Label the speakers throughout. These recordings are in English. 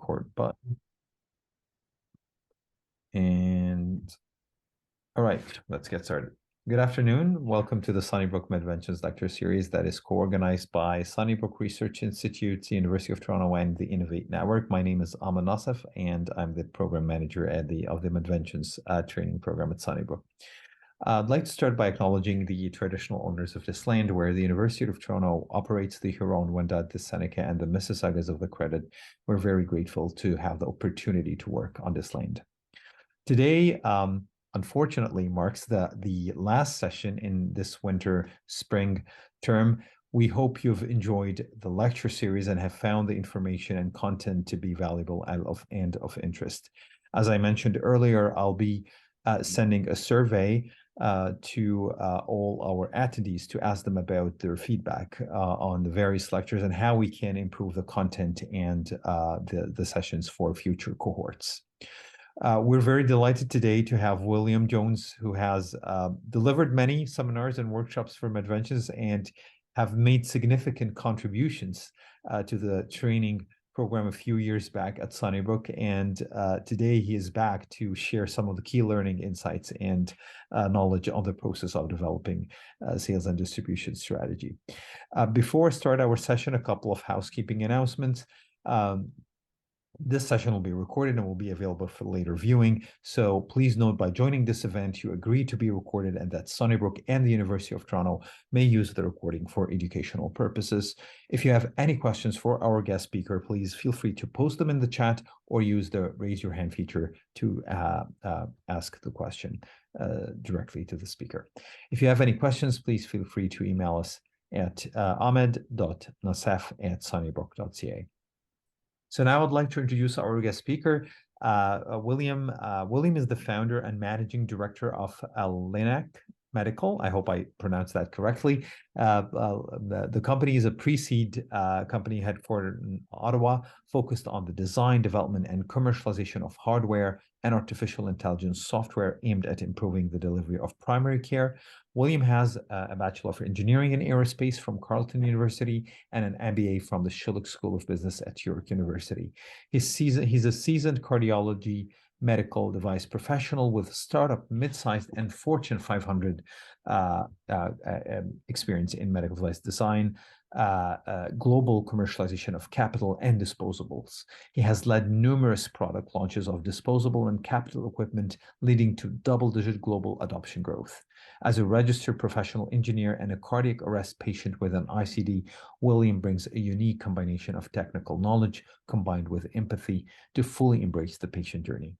Speaker 1: record button. And all right, let's get started. Good afternoon. Welcome to the Sunnybrook Medventions lecture series that is co-organized by Sunnybrook Research Institute, the University of Toronto, and the Innovate Network. My name is Ahmed Nassef, and I'm the program manager of the Medventions training program at Sunnybrook. I'd like to start by acknowledging the traditional owners of this land where the University of Toronto operates the Huron-Wendat, the Seneca, and the Mississaugas of the Credit. We're very grateful to have the opportunity to work on this land. Today, unfortunately, marks the last session in this winter-spring term. We hope you've enjoyed the lecture series and have found the information and content to be valuable and of interest. As I mentioned earlier, I'll be sending a survey to all our attendees to ask them about their feedback on the various lectures and how we can improve the content and the sessions for future cohorts. We're very delighted today to have William Jones, who has delivered many seminars and workshops for Medventions and have made significant contributions to the training program a few years back at Sunnybrook. And today he is back to share some of the key learning insights and knowledge on the process of developing sales and distribution strategy. Before I start our session, a couple of housekeeping announcements. This session will be recorded and will be available for later viewing. So please note, by joining this event, you agree to be recorded and that Sunnybrook and the University of Toronto may use the recording for educational purposes. If you have any questions for our guest speaker, please feel free to post them in the chat or use the raise your hand feature to ask the question directly to the speaker. If you have any questions, please feel free to email us at ahmed.nassef@sunnybrook.ca. So now I'd like to introduce our guest speaker, William. William is the founder and managing director of Linac Medical. I hope I pronounced that correctly. The company is a pre-seed company headquartered in Ottawa, focused on the design, development, and commercialization of hardware and artificial intelligence software aimed at improving the delivery of primary care. William has a Bachelor of Engineering in Aerospace from Carleton University and an MBA from the Schilling School of Business at York University. He's a seasoned cardiology medical device professional with startup, mid-sized, and Fortune 500 experience in medical device design, global commercialization of capital and disposables. He has led numerous product launches of disposable and capital equipment, leading to double-digit global adoption growth. As a registered professional engineer and a cardiac arrest patient with an ICD, William brings a unique combination of technical knowledge combined with empathy to fully embrace the patient journey.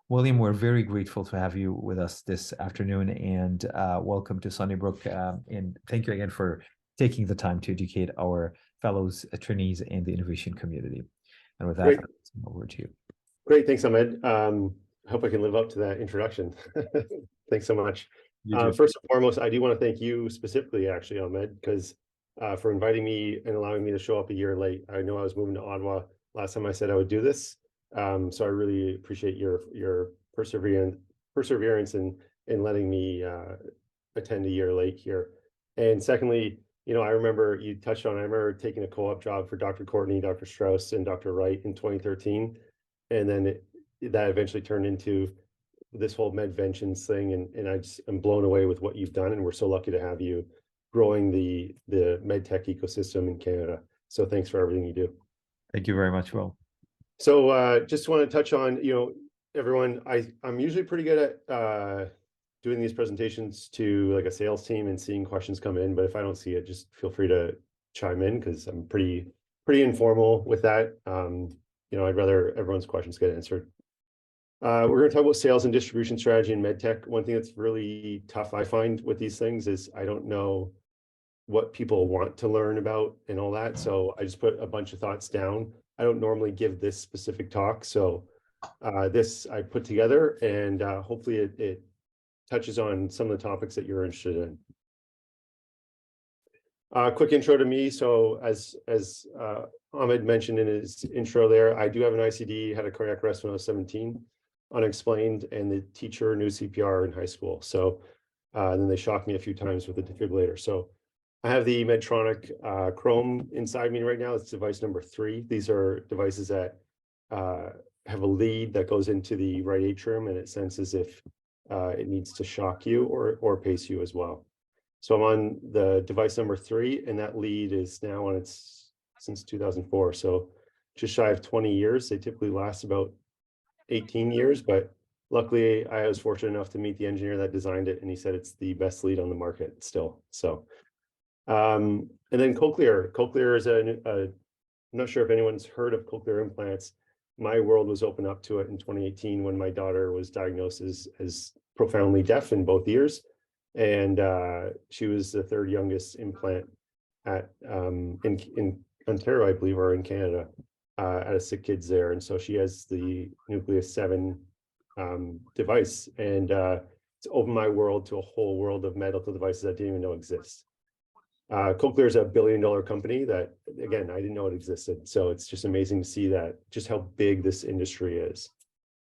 Speaker 1: William, we're very grateful to have you with us this afternoon, and welcome to Sunnybrook. And thank you again for taking the time to educate our fellows, trainees, and the innovation community. And with that, over to you.
Speaker 2: Great, thanks, Ahmed. I hope I can live up to that introduction. Thanks so much. First and foremost, I do want to thank you specifically, actually, Ahmed, because for inviting me and allowing me to show up a year late. I know I was moving to Ottawa last time I said I would do this. So I really appreciate your perseverance in letting me attend a year late here. And secondly, I remember you touched on, I remember taking a co-op job for Dr. Courtney, Dr. Strauss, and Dr. Wright in 2013. And then that eventually turned into this whole Medventions thing. And I'm blown away with what you've done. And we're so lucky to have you growing the Medtech ecosystem in Canada. So thanks for everything you do.
Speaker 1: Thank you very much, Will.
Speaker 2: So just want to touch on, everyone, I'm usually pretty good at doing these presentations to like a sales team and seeing questions come in. But if I don't see it, just feel free to chime in because I'm pretty informal with that. I'd rather everyone's questions get answered. We're going to talk about sales and distribution strategy in MedTech. One thing that's really tough, I find, with these things is I don't know what people want to learn about and all that. So I just put a bunch of thoughts down. I don't normally give this specific talk, so this I put together, and hopefully it touches on some of the topics that you're interested in. Quick intro to me. So as Ahmed mentioned in his intro there, I do have an ICD, had a cardiac arrest when I was 17, unexplained, and the teacher knew CPR in high school. So and then they shocked me a few times with a defibrillator. So I have the Medtronic Chrome inside me right now. It's device number 3. These are devices that have a lead that goes into the right atrium, and it senses if it needs to shock you or pace you as well. So I'm on the device number 3, and that lead is now on its since 2004. So just shy of 20 years. They typically last about 18 years, but luckily I was fortunate enough to meet the engineer that designed it, and he said it's the best lead on the market still. So, and then cochlear. Cochlear is I'm not sure if anyone's heard of cochlear implants. My world was opened up to it in 2018 when my daughter was diagnosed as profoundly deaf in both ears. And she was the 3rd youngest implant at in Ontario, I believe, or in Canada, at a Sick Kids there. And so she has the Nucleus 7 device, and it's opened my world to a whole world of medical devices I didn't even know exist. Cochlear is a $1 billion company that, again, I didn't know it existed. So it's just amazing to see that, just how big this industry is.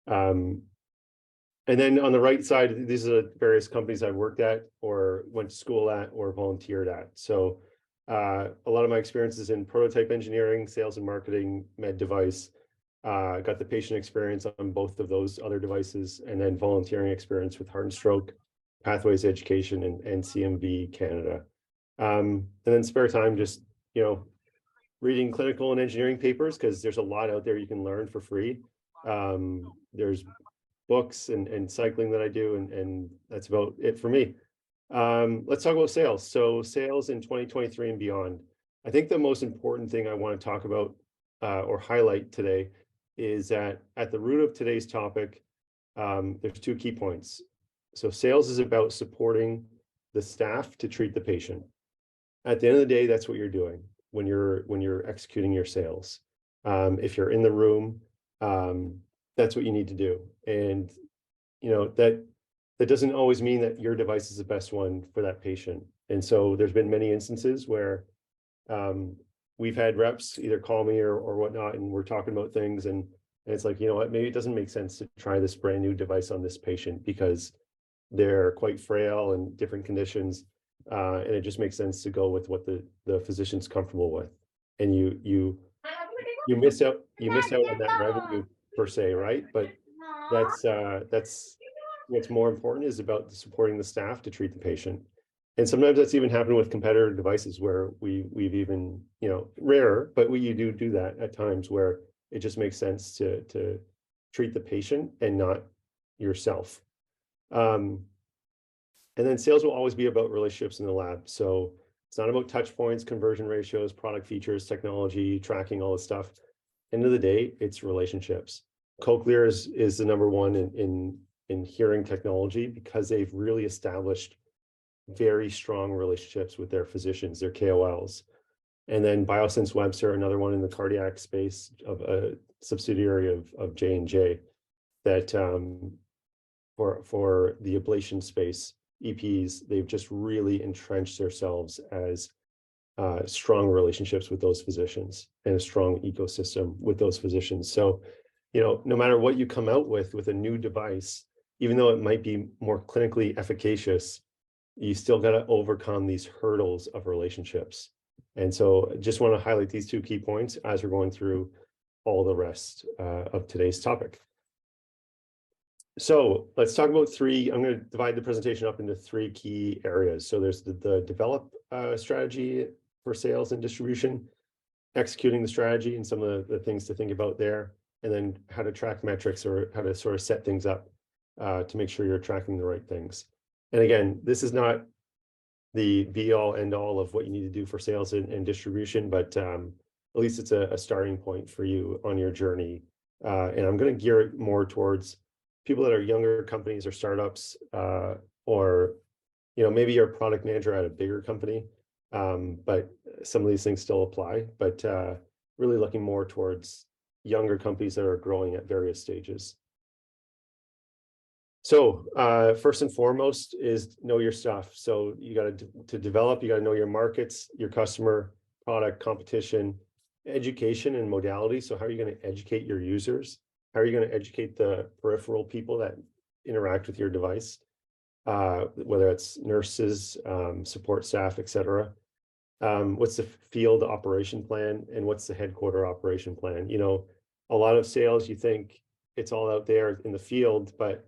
Speaker 2: And then on the right side, these are the various companies I've worked at or went to school at or volunteered at. So a lot of my experiences in prototype engineering, sales and marketing, med device, got the patient experience on both of those other devices, and then volunteering experience with Heart and Stroke, Pathways Education, and CMV Canada. And then spare time, just, reading clinical and engineering papers, because there's a lot out there you can learn for free. There's books and cycling that I do, and that's about it for me. Let's talk about sales. So sales in 2023 and beyond. I think the most important thing I want to talk about or highlight today is that at the root of today's topic, there's 2 key points. So sales is about supporting the staff to treat the patient. At the end of the day, that's what you're doing when you're executing your sales. If you're in the room, that's what you need to do. And that doesn't always mean that your device is the best one for that patient. And so there's been many instances where we've had reps either call me or whatnot, and we're talking about things, and it's like, you know what, maybe it doesn't make sense to try this brand new device on this patient because they're quite frail and different conditions. And it just makes sense to go with what the physician's comfortable with. And you miss out on that revenue per se, right? But that's what's more important is about supporting the staff to treat the patient. And sometimes that's even happened with competitor devices where we've even, rare, but you do that at times where it just makes sense to treat the patient and not yourself. And then sales will always be about relationships in the lab. So it's not about touch points, conversion ratios, product features, technology, tracking, all this stuff. End of the day, it's relationships. Cochlear is the number one in hearing technology because they've really established very strong relationships with their physicians, their KOLs. And then Biosense Webster, another one in the cardiac space, of a subsidiary of J&J, that for the ablation space, EPs, they've just really entrenched themselves as strong relationships with those physicians and a strong ecosystem with those physicians. So, no matter what you come out with a new device, even though it might be more clinically efficacious, you still got to overcome these hurdles of relationships. And so I just want to highlight these 2 key points as we're going through all the rest of today's topic. So let's talk about 3. I'm going to divide the presentation up into 3 key areas. So there's the develop strategy for sales and distribution, executing the strategy and some of the things to think about there, and then how to track metrics or how to sort of set things up to make sure you're tracking the right things. And again, this is not the be all end all of what you need to do for sales and distribution, but at least it's a starting point for you on your journey. And I'm going to gear it more towards people that are younger companies or startups, or maybe you're a product manager at a bigger company, but some of these things still apply. But really looking more towards younger companies that are growing at various stages. So first and foremost is know your stuff. So you got to develop, you got to know your markets, your customer, product, competition, education, and modality. So how are you going to educate your users? How are you going to educate the peripheral people that interact with your device, whether it's nurses, support staff, et cetera? What's the field operation plan and what's the headquarter operation plan? a lot of sales, you think it's all out there in the field, but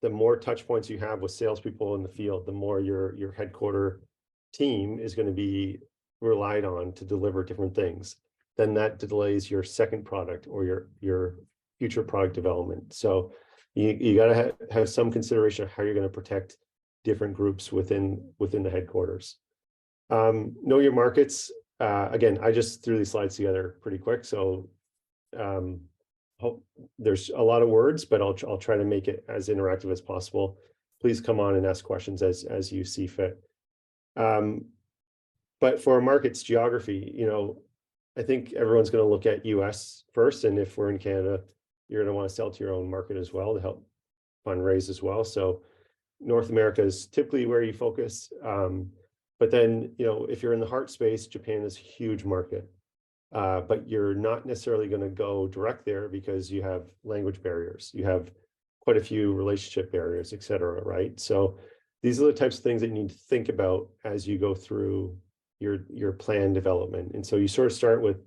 Speaker 2: the more touch points you have with salespeople in the field, the more your headquarter team is going to be relied on to deliver different things. Then that delays your second product or your future product development. So you got to have some consideration of how you're going to protect different groups within the headquarters. Know your markets. Again, I just threw these slides together pretty quick, so there's a lot of words, but I'll try to make it as interactive as possible. Please come on and ask questions as you see fit. But for our markets geography, I think everyone's going to look at US first, and if we're in Canada, you're going to want to sell to your own market as well to help fundraise as well. So North America is typically where you focus. But then, if you're in the heart space, Japan is a huge market. But you're not necessarily going to go direct there because you have language barriers. You have quite a few relationship barriers, et cetera, right? So these are the types of things that you need to think about as you go through your plan development. And so you sort of start with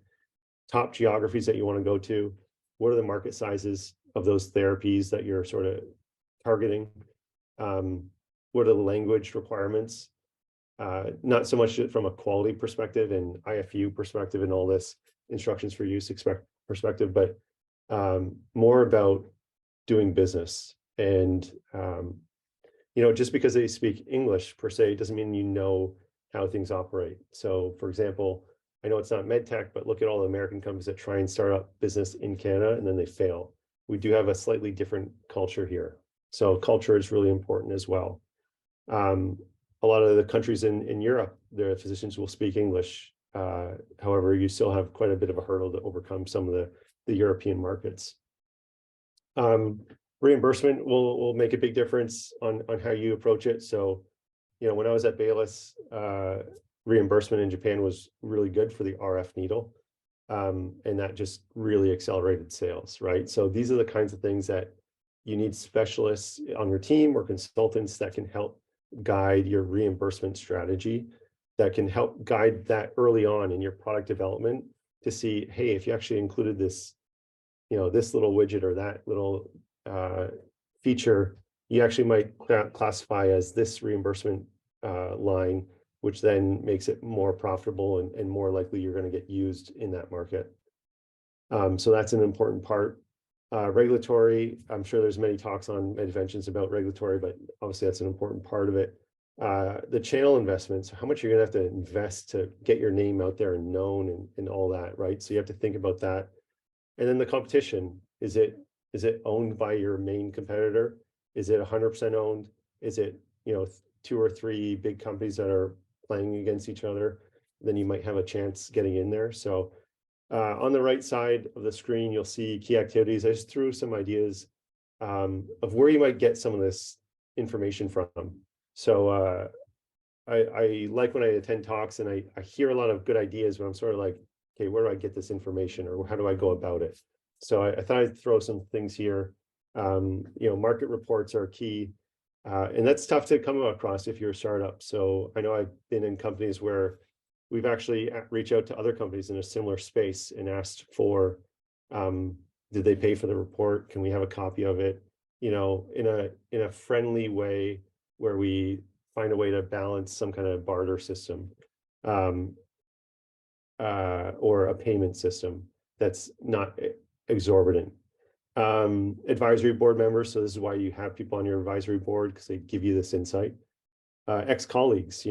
Speaker 2: top geographies that you want to go to. What are the market sizes of those therapies that you're sort of targeting? What are the language requirements? Not so much from a quality perspective and IFU perspective and all this instructions for use perspective, but more about doing business. And just because they speak English per se doesn't mean you know how things operate. So for example, I know it's not Medtech, but look at all the American companies that try and start up business in Canada and then they fail. We do have a slightly different culture here. So culture is really important as well. A lot of the countries in Europe, their physicians will speak English. However, you still have quite a bit of a hurdle to overcome some of the European markets. Reimbursement will make a big difference on how you approach it. So, when I was at Baylis, reimbursement in Japan was really good for the RF needle. And that just really accelerated sales, right? So these are the kinds of things that you need specialists on your team or consultants that can help guide your reimbursement strategy, that can help guide that early on in your product development to see, hey, if you actually included this, this little widget or that little feature, you actually might classify as this reimbursement line, which then makes it more profitable and more likely you're going to get used in that market. So that's an important part. Regulatory, I'm sure there's many talks on Medventions about regulatory, but obviously that's an important part of it. The channel investments, how much you're going to have to invest to get your name out there and known and all that, right? So you have to think about that. And then the competition, is it owned by your main competitor? Is it 100% owned? Is it, 2 or 3 big companies that are playing against each other? Then you might have a chance getting in there. So on the right side of the screen, you'll see key activities. I just threw some ideas of where you might get some of this information from. So I like when I attend talks and I hear a lot of good ideas, but I'm sort of like, okay, where do I get this information or how do I go about it? So I thought I'd throw some things here. Market reports are key. And that's tough to come across if you're a startup. So I know I've been in companies where we've actually reached out to other companies in a similar space and asked for, did they pay for the report? Can we have a copy of it? In a friendly way where we find a way to balance some kind of barter system or a payment system that's not exorbitant. Advisory board members. So this is why you have people on your advisory board, because they give you this insight. Ex-colleagues,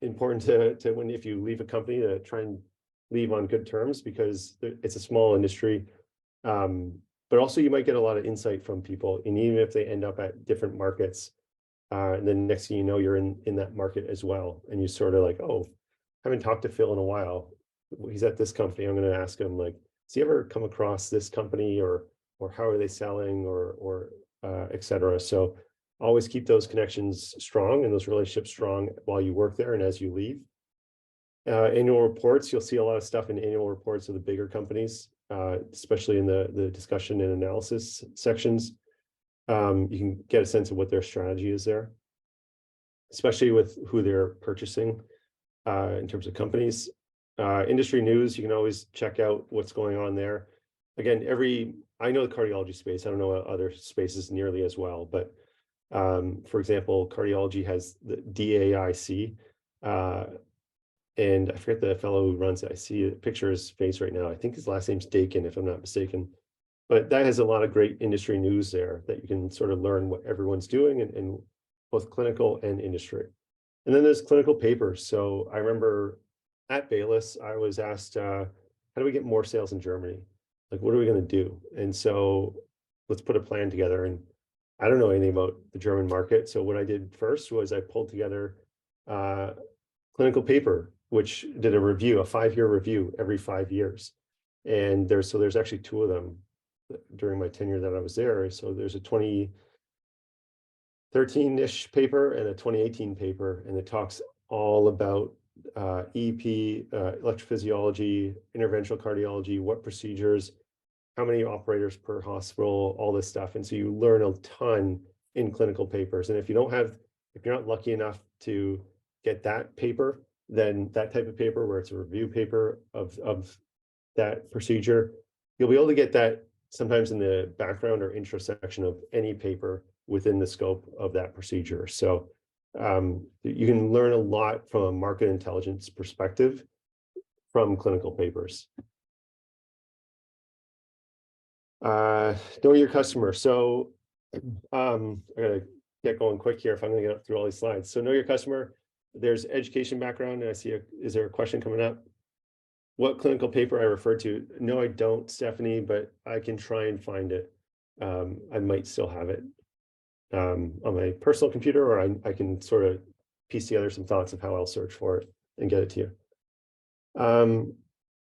Speaker 2: important to when, if you leave a company, to try and leave on good terms because it's a small industry. But also you might get a lot of insight from people, and even if they end up at different markets, and then next thing you know, you're in that market as well. And you sort of like, oh, I haven't talked to Phil in a while. He's at this company. I'm going to ask him, like, has he ever come across this company or how are they selling or et cetera. So always keep those connections strong and those relationships strong while you work there and as you leave. Annual reports, you'll see a lot of stuff in annual reports of the bigger companies, especially in the discussion and analysis sections. You can get a sense of what their strategy is there, especially with who they're purchasing in terms of companies. Industry news, you can always check out what's going on there. Again, I know the cardiology space. I don't know other spaces nearly as well, but for example, cardiology has the DAIC, and I forget the fellow who runs it. I see a picture of his face right now. I think his last name's Dakin, if I'm not mistaken. But that has a lot of great industry news there that you can sort of learn what everyone's doing in both clinical and industry. And then there's clinical papers. So I remember at Baylis, I was asked, how do we get more sales in Germany? Like, what are we going to do? And so let's put a plan together. And I don't know anything about the German market. So what I did first was I pulled together clinical paper, which did a review, a 5-year review every 5 years. And there's actually 2 of them during my tenure that I was there. So there's a 2013-ish paper and a 2018 paper, and it talks all about EP, electrophysiology, interventional cardiology, what procedures, how many operators per hospital, all this stuff. And so you learn a ton in clinical papers. And if you're not lucky enough to get that paper, then that type of paper where it's a review paper of that procedure, you'll be able to get that sometimes in the background or intro section of any paper within the scope of that procedure. So you can learn a lot from a market intelligence perspective from clinical papers. Know your customer. So I gotta get going quick here if I'm gonna get through all these slides. So know your customer. There's education background, and I see is there a question coming up? What clinical paper I referred to? No, I don't, Stephanie, but I can try and find it. I might still have it on my personal computer, or I can sort of piece together some thoughts of how I'll search for it and get it to you.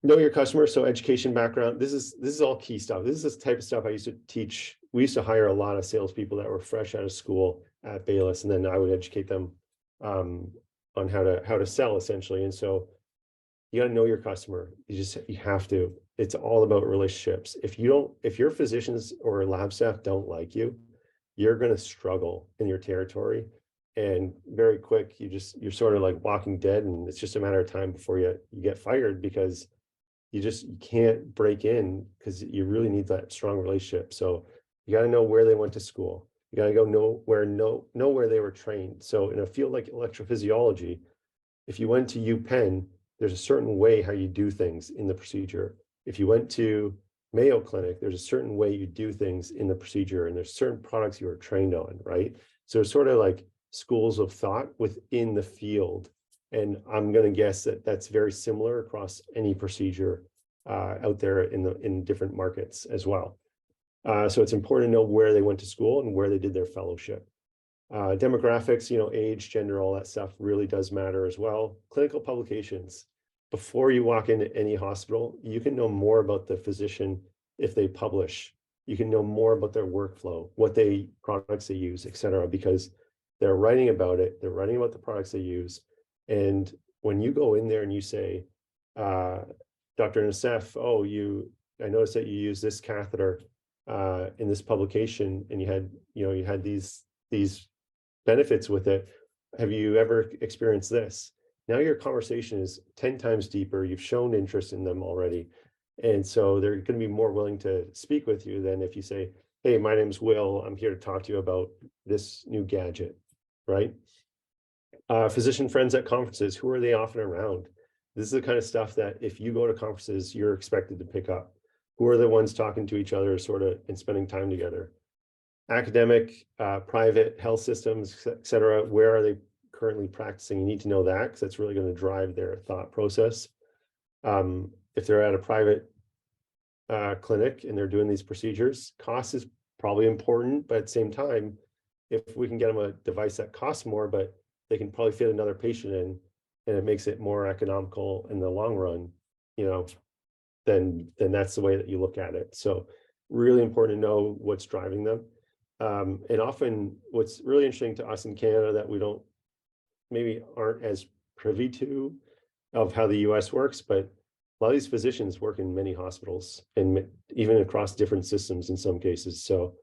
Speaker 2: Know your customer. So education background. This is all key stuff. This is the type of stuff I used to teach. We used to hire a lot of salespeople that were fresh out of school at Baylis, and then I would educate them on how to sell essentially. And so you got to know your customer. You have to. It's all about relationships. If your physicians or lab staff don't like you, you're going to struggle in your territory, and very quick you're sort of like walking dead, and it's just a matter of time before you get fired, because you can't break in, because you really need that strong relationship. So you got to know where they went to school. You got to know where they were trained. So in a field like electrophysiology, if you went to UPenn, there's a certain way how you do things in the procedure. If you went to Mayo Clinic, there's a certain way you do things in the procedure, and there's certain products you are trained on, right? So it's sort of like schools of thought within the field. And I'm going to guess that that's very similar across any procedure out there in different markets as well. So it's important to know where they went to school and where they did their fellowship. Demographics, age, gender, all that stuff really does matter as well. Clinical publications. Before you walk into any hospital, you can know more about the physician if they publish. You can know more about their workflow, what products they use, et cetera, because they're writing about it. They're writing about the products they use. And when you go in there and you say, Dr. Nassef, I noticed that you use this catheter in this publication, and you had these benefits with it. Have you ever experienced this? Now your conversation is 10 times deeper. You've shown interest in them already. And so they're going to be more willing to speak with you than if you say, hey, my name's Will. I'm here to talk to you about this new gadget, right? Physician friends at conferences. Who are they often around? This is the kind of stuff that if you go to conferences, you're expected to pick up. Who are the ones talking to each other sort of and spending time together? Academic, private health systems, et cetera. Where are they currently practicing? You need to know that, because that's really going to drive their thought process. If they're at a private clinic and they're doing these procedures, cost is probably important, but at the same time, if we can get them a device that costs more, but they can probably fit another patient in, and it makes it more economical in the long run, then that's the way that you look at it. So really important to know what's driving them. And often what's really interesting to us in Canada that we aren't as privy to of how the US works, but a lot of these physicians work in many hospitals and even across different systems in some cases. So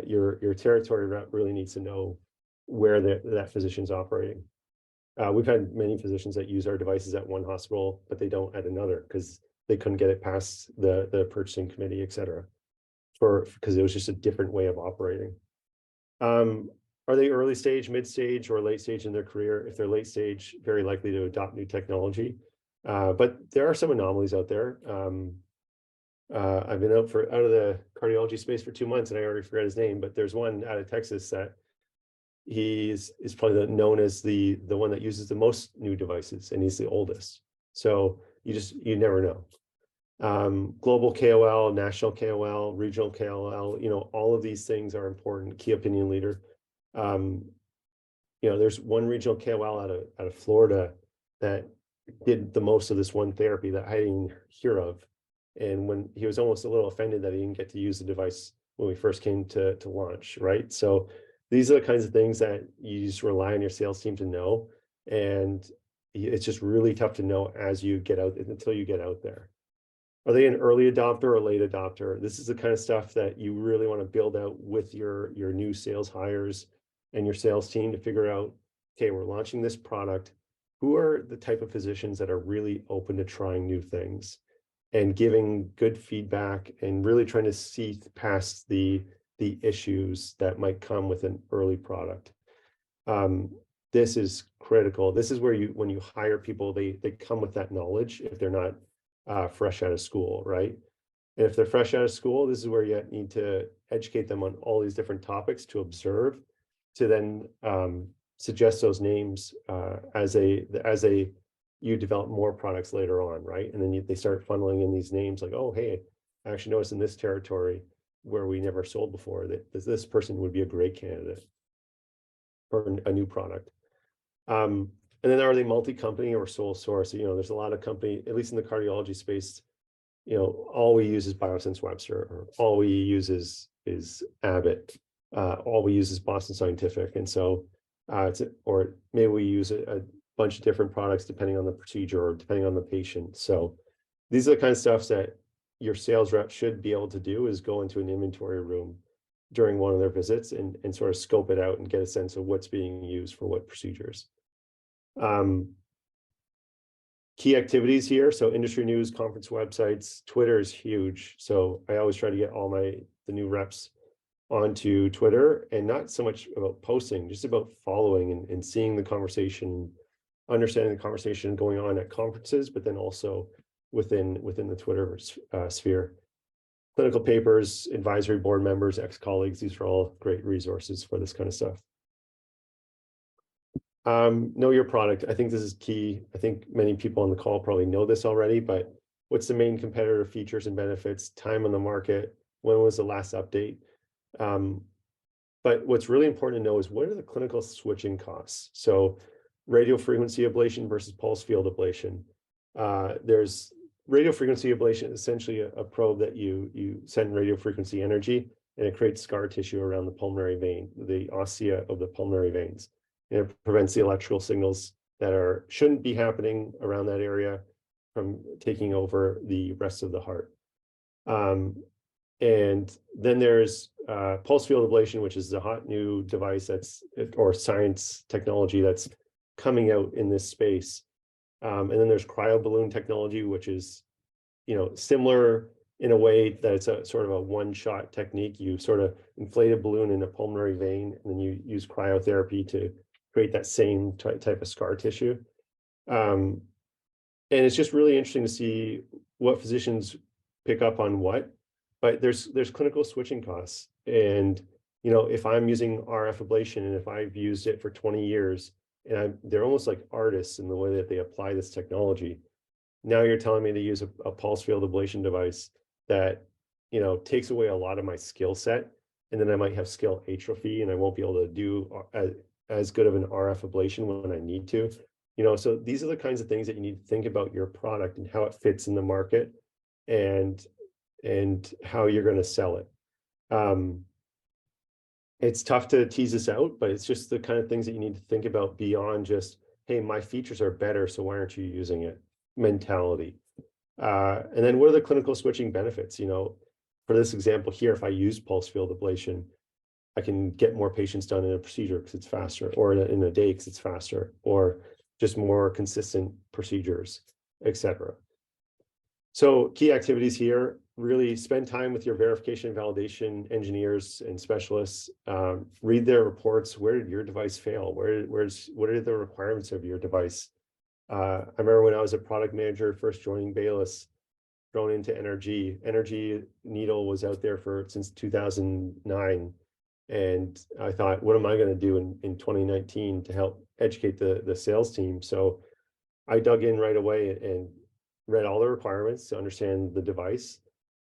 Speaker 2: your territory rep really needs to know where that physician's operating. We've had many physicians that use our devices at one hospital, but they don't at another because they couldn't get it past the purchasing committee, et cetera, because it was just a different way of operating. Are they early stage, mid stage, or late stage in their career? If they're late stage, very likely to adopt new technology. But there are some anomalies out there. I've been out of the cardiology space for 2 months, and I already forgot his name. But there's one out of Texas that is probably known as the one that uses the most new devices, and he's the oldest. So you never know. Global KOL, national KOL, regional KOL, all of these things are important. Key opinion leader. There's one regional KOL out of Florida that did the most of this one therapy that I didn't even hear of. And when he was almost a little offended that he didn't get to use the device when we first came to launch, right? So these are the kinds of things that you just rely on your sales team to know. And it's just really tough to know as you get out until you get out there. Are they an early adopter or late adopter? This is the kind of stuff that you really want to build out with your new sales hires and your sales team to figure out, okay, we're launching this product. Who are the type of physicians that are really open to trying new things and giving good feedback and really trying to see past the issues that might come with an early product? This is critical. This is where when you hire people, they come with that knowledge if they're not fresh out of school, right? And if they're fresh out of school, this is where you need to educate them on all these different topics to observe, to then suggest those names as you develop more products later on, right? And then they start funneling in these names like, oh, hey, I actually noticed in this territory where we never sold before that this person would be a great candidate for a new product. And then are they multi-company or sole source? There's a lot of company, at least in the cardiology space, all we use is Biosense Webster, or all we use is Abbott, all we use is Boston Scientific. And so, or maybe we use a bunch of different products depending on the procedure or depending on the patient. So these are the kind of stuff that your sales rep should be able to do, is go into an inventory room during one of their visits and sort of scope it out and get a sense of what's being used for what procedures. Key activities here. So industry news, conference websites, Twitter is huge. So I always try to get all the new reps onto Twitter, and not so much about posting, just about following and seeing the conversation, understanding the conversation going on at conferences, but then also within the Twitter sphere. Clinical papers, advisory board members, ex-colleagues, these are all great resources for this kind of stuff. Know your product. I think this is key. I think many people on the call probably know this already, but what's the main competitor features and benefits, time on the market, when was the last update? But what's really important to know is, what are the clinical switching costs? So radio frequency ablation versus pulse field ablation. There's radio frequency ablation, essentially a probe that you send radio frequency energy, and it creates scar tissue around the pulmonary vein, the ossia of the pulmonary veins. And it prevents the electrical signals that shouldn't be happening around that area from taking over the rest of the heart. And then there's pulse field ablation, which is the hot new device or science technology that's coming out in this space. And then there's cryoballoon technology, which is, similar in a way that it's a sort of a one-shot technique. You sort of inflate a balloon in a pulmonary vein, and then you use cryotherapy to create that same type of scar tissue. And it's just really interesting to see what physicians pick up on what, but there's clinical switching costs. And, if I'm using RF ablation, and if I've used it for 20 years, and they're almost like artists in the way that they apply this technology. Now you're telling me to use a pulse field ablation device that, takes away a lot of my skill set, and then I might have skill atrophy, and I won't be able to do as good of an RF ablation when I need to. So these are the kinds of things that you need to think about your product and how it fits in the market, and how you're going to sell it. It's tough to tease this out, but it's just the kind of things that you need to think about beyond just, hey, my features are better, so why aren't you using it mentality. And then what are the clinical switching benefits? For this example here, if I use pulse field ablation, I can get more patients done in a procedure because it's faster, or in a day because it's faster. Or just more consistent procedures, etc. So key activities here, really spend time with your verification and validation engineers and specialists. Read their reports. Where did your device fail? What are the requirements of your device? I remember when I was a product manager, first joining Bayless, thrown into NRG. NRG needle was out there since 2009. And I thought, what am I going to do in 2019 to help educate the sales team? So I dug in right away and read all the requirements to understand the device.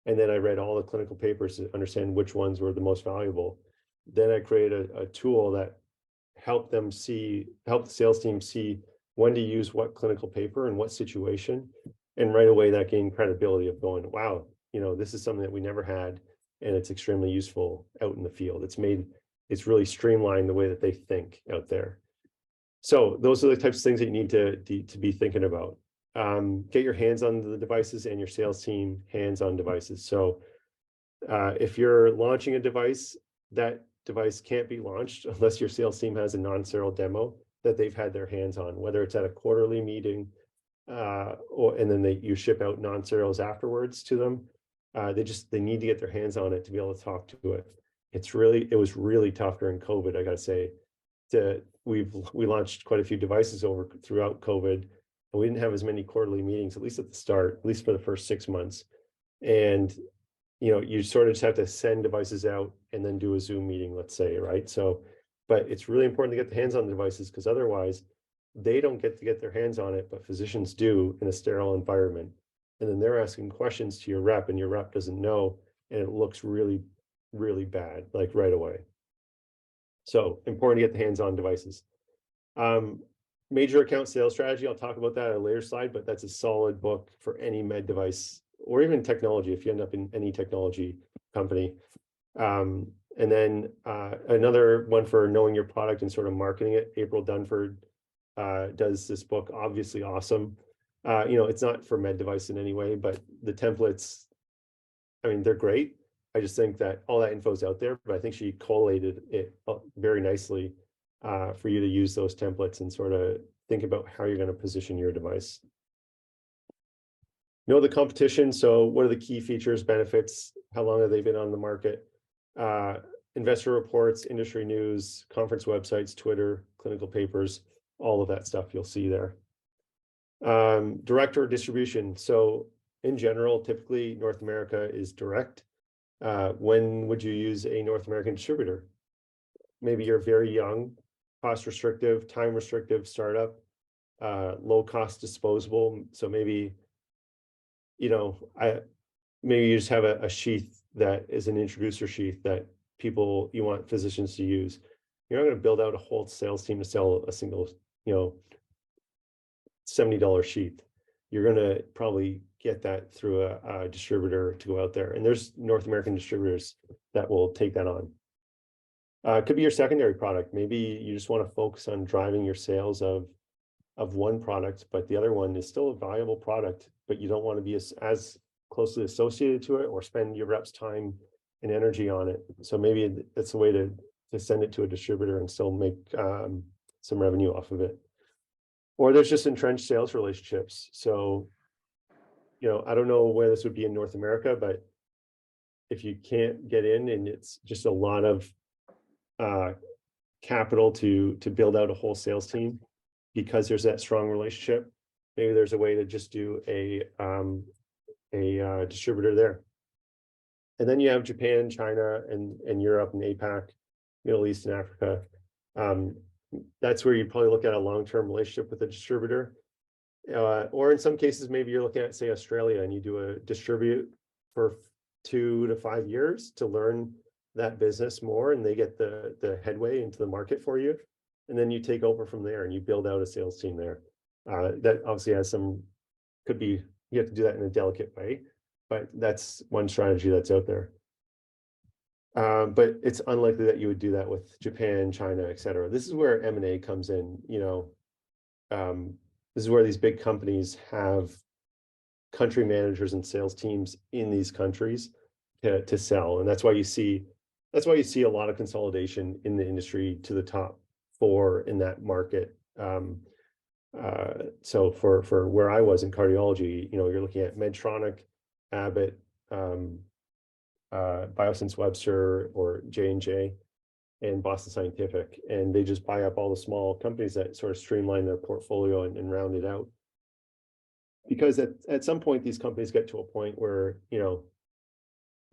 Speaker 2: And then I read all the clinical papers to understand which ones were the most valuable. Then I created a tool that helped the sales team see when to use what clinical paper and what situation. And right away that gained credibility of going, wow, this is something that we never had, and it's extremely useful out in the field. It's really streamlined the way that they think out there. So those are the types of things that you need to be thinking about. Get your hands on the devices and your sales team hands on devices. So if you're launching a device, that device can't be launched unless your sales team has a non-sterile demo that they've had their hands on, whether it's at a quarterly meeting and then you ship out non-sterols afterwards to them. They need to get their hands on it to be able to talk to it. It was really tough during COVID, I gotta say. We launched quite a few devices throughout COVID, and we didn't have as many quarterly meetings, at least at the start, at least for the first 6 months. And you sort of just have to send devices out and then do a Zoom meeting, let's say, right? So, but it's really important to get the hands on the devices, because otherwise they don't get to get their hands on it, but physicians do in a sterile environment. And then they're asking questions to your rep, and your rep doesn't know, and it looks really, really bad, like right away. So important to get the hands-on devices. Major account sales strategy, I'll talk about that at a later slide, but that's a solid book for any med device or even technology if you end up in any technology company. And then another one for knowing your product and sort of marketing it. April Dunford does this book, obviously awesome. It's not for med device in any way, but the templates, I mean, they're great. I just think that all that info is out there, but I think she collated it very nicely for you to use those templates and sort of think about how you're going to position your device. Know the competition. So what are the key features, benefits? How long have they been on the market? Investor reports, industry news, conference websites, Twitter, clinical papers, all of that stuff you'll see there. Direct or distribution. So in general, typically North America is direct. When would you use a North American distributor? Maybe you're very young, cost restrictive, time restrictive startup, low cost disposable. So maybe, maybe you just have a sheath that is an introducer sheath that you want physicians to use. You're not going to build out a whole sales team to sell a single, $70 sheath. You're going to probably get that through a distributor to go out there. And there's North American distributors that will take that on. It could be your secondary product. Maybe you just want to focus on driving your sales of one product, but the other one is still a valuable product, but you don't want to be as closely associated to it or spend your rep's time and energy on it. So maybe that's a way to send it to a distributor and still make some revenue off of it. Or there's just entrenched sales relationships. So, I don't know where this would be in North America, but if you can't get in and it's just a lot of capital to build out a whole sales team because there's that strong relationship, maybe there's a way to just do a distributor there. And then you have Japan, China, and Europe and APAC, Middle East and Africa. That's where you'd probably look at a long-term relationship with a distributor. Or in some cases, maybe you're looking at, say, Australia, and you do a distribute for 2 to 5 years to learn that business more, and they get the headway into the market for you. And then you take over from there and you build out a sales team there. That obviously has you have to do that in a delicate way, but that's one strategy that's out there. But it's unlikely that you would do that with Japan, China, et cetera. This is where M&A comes in. This is where these big companies have country managers and sales teams in these countries to sell, and that's why you see a lot of consolidation in the industry to the top 4 in that market. So for where I was in cardiology, you're looking at Medtronic, Abbott, Biosense Webster, or J&J, and Boston Scientific, and they just buy up all the small companies that sort of streamline their portfolio and round it out. Because at some point, these companies get to a point where,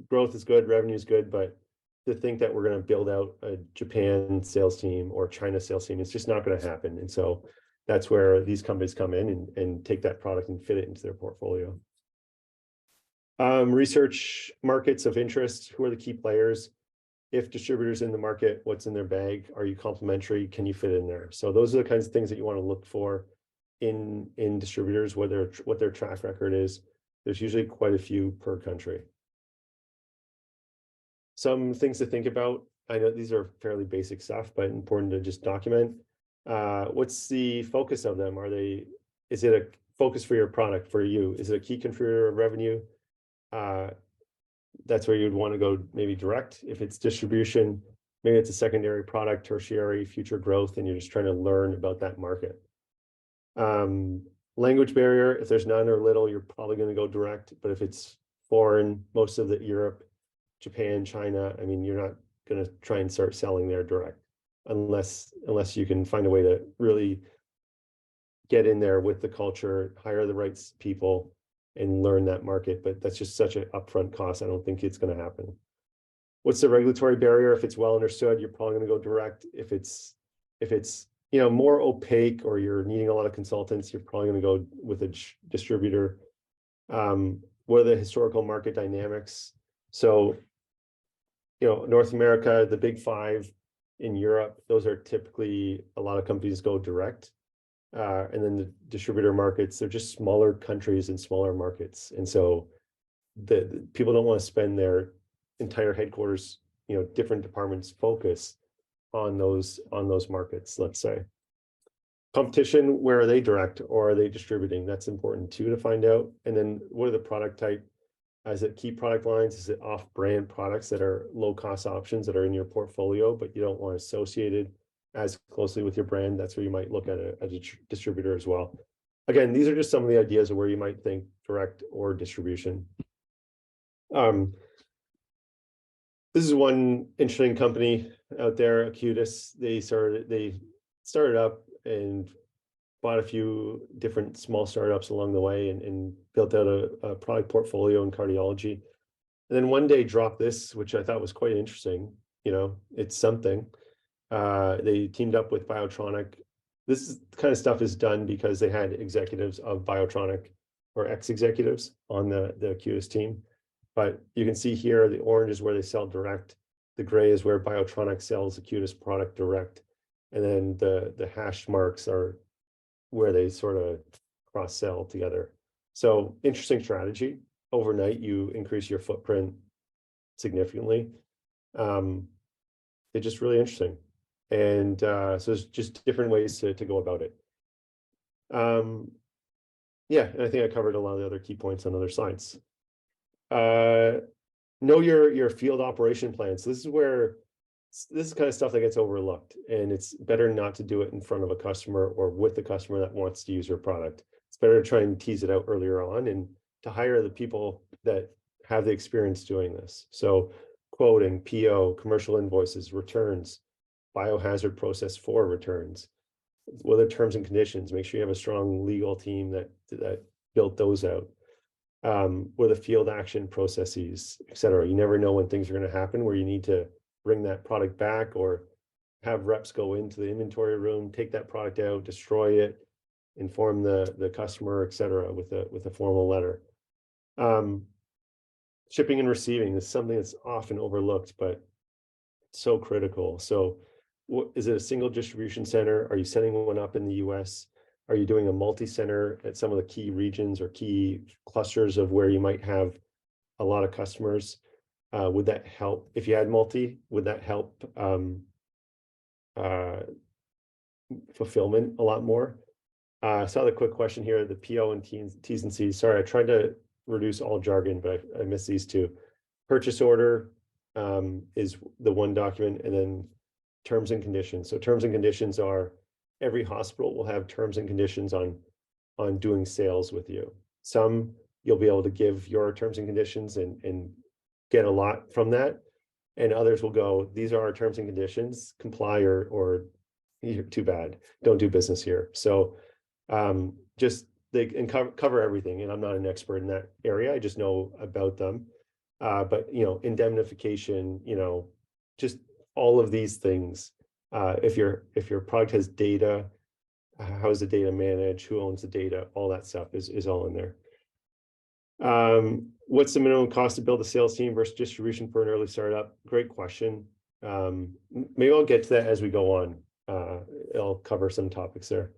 Speaker 2: growth is good, revenue is good, but to think that we're going to build out a Japan sales team or China sales team, it's just not going to happen. And so that's where these companies come in and take that product and fit it into their portfolio. Research markets of interest. Who are the key players? If distributors in the market, what's in their bag? Are you complementary? Can you fit in there? So those are the kinds of things that you want to look for in distributors, what their track record is. There's usually quite a few per country. Some things to think about. I know these are fairly basic stuff, but important to just document. What's the focus of them? Is it a focus for your product, for you? Is it a key contributor of revenue? That's where you'd want to go maybe direct. If it's distribution, maybe it's a secondary product, tertiary, future growth, and you're just trying to learn about that market. Language barrier, if there's none or little, you're probably going to go direct. But if it's foreign, most of the Europe, Japan, China, I mean, you're not going to try and start selling there direct unless you can find a way to really get in there with the culture, hire the right people, and learn that market. But that's just such an upfront cost. I don't think it's going to happen. What's the regulatory barrier? If it's well understood, you're probably going to go direct. If it's more opaque, or you're needing a lot of consultants, you're probably going to go with a distributor. What are the historical market dynamics? So, North America, the big five. In Europe, those are typically, a lot of companies go direct. And then the distributor markets, they're just smaller countries and smaller markets. And so the people don't want to spend their entire headquarters, different departments focus on those markets, let's say. Competition, where are they direct or are they distributing? That's important too to find out. And then what are the product type? Is it key product lines? Is it off-brand products that are low-cost options that are in your portfolio, but you don't want associated as closely with your brand? That's where you might look at a distributor as well. Again, these are just some of the ideas of where you might think direct or distribution. This is one interesting company out there, Acutus. They started up and bought a few different small startups along the way and built out a product portfolio in cardiology. And then one day dropped this, which I thought was quite interesting. It's something. They teamed up with Biotronic. This kind of stuff is done because they had executives of Biotronic or ex-executives on the Acutus team. But you can see here, the orange is where they sell direct. The gray is where Biotronic sells Acutus product direct. And then the hash marks are where they sort of cross-sell together. So interesting strategy. Overnight, you increase your footprint significantly. It's just really interesting. And so there's just different ways to go about it. Yeah, and I think I covered a lot of the other key points on other slides. Know your field operation plan. So this is kind of stuff that gets overlooked, and it's better not to do it in front of a customer or with the customer that wants to use your product. It's better to try and tease it out earlier on and to hire the people that have the experience doing this. So quoting, PO, commercial invoices, returns, biohazard process for returns. What are the terms and conditions? Make sure you have a strong legal team that built those out. What are the field action processes, et cetera. You never know when things are going to happen where you need to bring that product back or have reps go into the inventory room, take that product out, destroy it, inform the customer, et cetera, with a formal letter. Shipping and receiving is something that's often overlooked, but so critical. So is it a single distribution center? Are you setting one up in the US? Are you doing a multi-center at some of the key regions or key clusters of where you might have a lot of customers? Would that help? If you had multi, would that help fulfillment a lot more? I saw the quick question here, the PO and T's and C's. Sorry, I tried to reduce all jargon, but I missed these two. Purchase order is the one document, and then terms and conditions. So terms and conditions are every hospital will have terms and conditions on doing sales with you. Some you'll be able to give your terms and conditions and get a lot from that. And others will go, these are our terms and conditions, comply or you're too bad, don't do business here. So just they can cover everything. And I'm not an expert in that area. I just know about them. But indemnification, just all of these things. If your product has data, how is the data managed, who owns the data, all that stuff is all in there. What's the minimum cost to build a sales team versus distribution for an early startup? Great question. Maybe I'll get to that as we go on. I'll cover some topics there.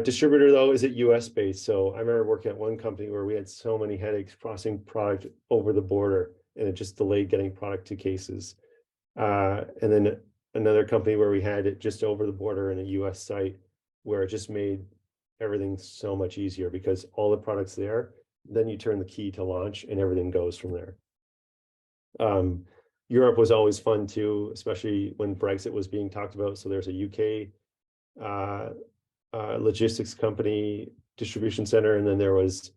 Speaker 2: Distributor though, is it US based? So I remember working at one company where we had so many headaches crossing product over the border, and it just delayed getting product to cases. And then another company where we had it just over the border in a US site, where it just made everything so much easier because all the products there, then you turn the key to launch and everything goes from there. Europe was always fun too, especially when Brexit was being talked about. So there's a UK logistics company distribution center, and then there was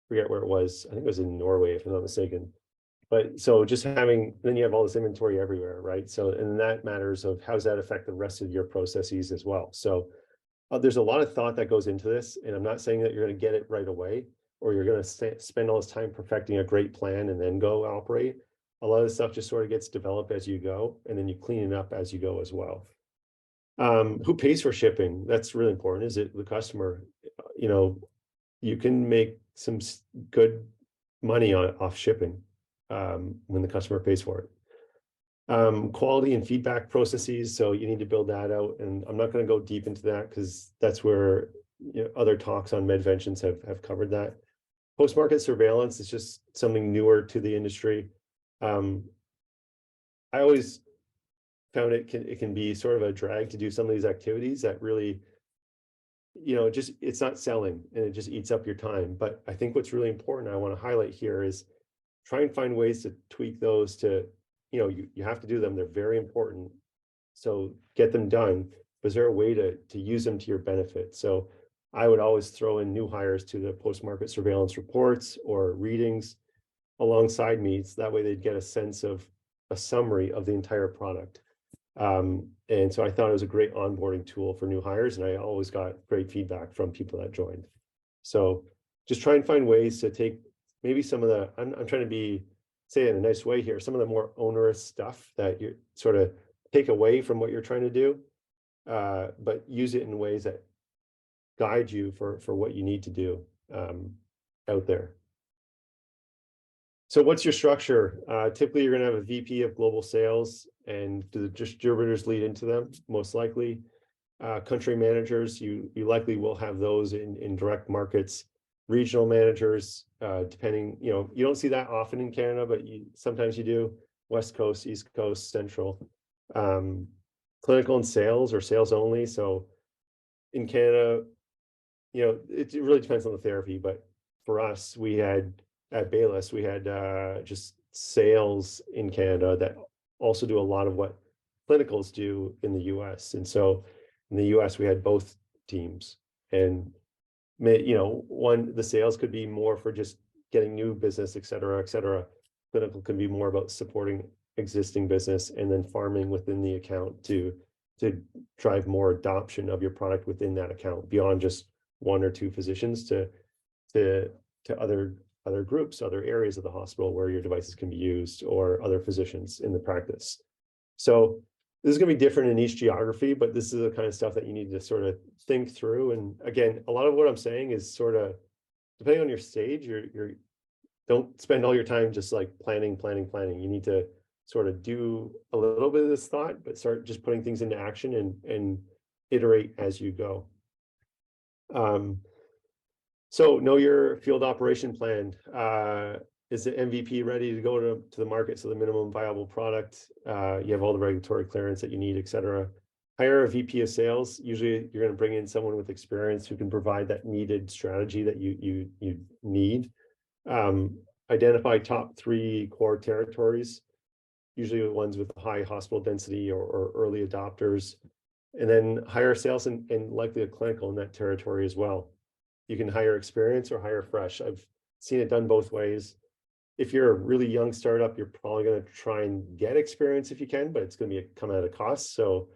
Speaker 2: forget where it was. I think it was in Norway, if I'm not mistaken. But so just having, then you have all this inventory everywhere, right? So, and that matters of how does that affect the rest of your processes as well. So there's a lot of thought that goes into this, and I'm not saying that you're going to get it right away, or you're going to spend all this time perfecting a great plan and then go operate. A lot of the stuff just sort of gets developed as you go, and then you clean it up as you go as well. Who pays for shipping? That's really important. Is it the customer? You can make some good money off shipping when the customer pays for it. Quality and feedback processes. So you need to build that out. And I'm not going to go deep into that because that's where other talks on Medventions have covered that. Post-market surveillance is just something newer to the industry. I always found it can be sort of a drag to do some of these activities that really, it's not selling and it just eats up your time. But I think what's really important I want to highlight here is try and find ways to tweak those to, you have to do them. They're very important. So get them done. But is there a way to use them to your benefit? So I would always throw in new hires to the post-market surveillance reports or readings alongside me. So that way they'd get a sense of a summary of the entire product. And so I thought it was a great onboarding tool for new hires, and I always got great feedback from people that joined. So just try and find ways to take maybe some of the, I'm trying to say it in a nice way here, some of the more onerous stuff that you sort of take away from what you're trying to do, but use it in ways that guide you for what you need to do out there. So what's your structure? Typically, you're going to have a VP of global sales, and the distributors lead into them, most likely. Country managers, you likely will have those in direct markets. Regional managers, depending, you don't see that often in Canada, but sometimes you do. West Coast, East Coast, Central. Clinical and sales or sales only. So in Canada, it really depends on the therapy, but for us, we had at Bayless, we had just sales in Canada that also do a lot of what clinicals do in the US. And so in the US, we had both teams, and the sales could be more for just getting new business, et cetera, et cetera. Clinical can be more about supporting existing business and then farming within the account to drive more adoption of your product within that account beyond just one or two physicians to other groups, other areas of the hospital where your devices can be used, or other physicians in the practice. So this is going to be different in each geography, but this is the kind of stuff that you need to sort of think through. And again, a lot of what I'm saying is sort of depending on your stage, don't spend all your time just like planning. You need to sort of do a little bit of this thought, but start just putting things into action and iterate as you go. So know your field operation plan. Is the MVP ready to go to the market? So the minimum viable product, you have all the regulatory clearance that you need, et cetera. Hire a VP of sales. Usually you're going to bring in someone with experience who can provide that needed strategy that you need. Identify top 3 core territories. usually the ones with high hospital density or early adopters, and then hire sales and likely a clinical in that territory as well. You can hire experience or hire fresh. I've seen it done both ways. If you're a really young startup, you're probably going to try and get experience if you can, but it's going to be come at a cost. So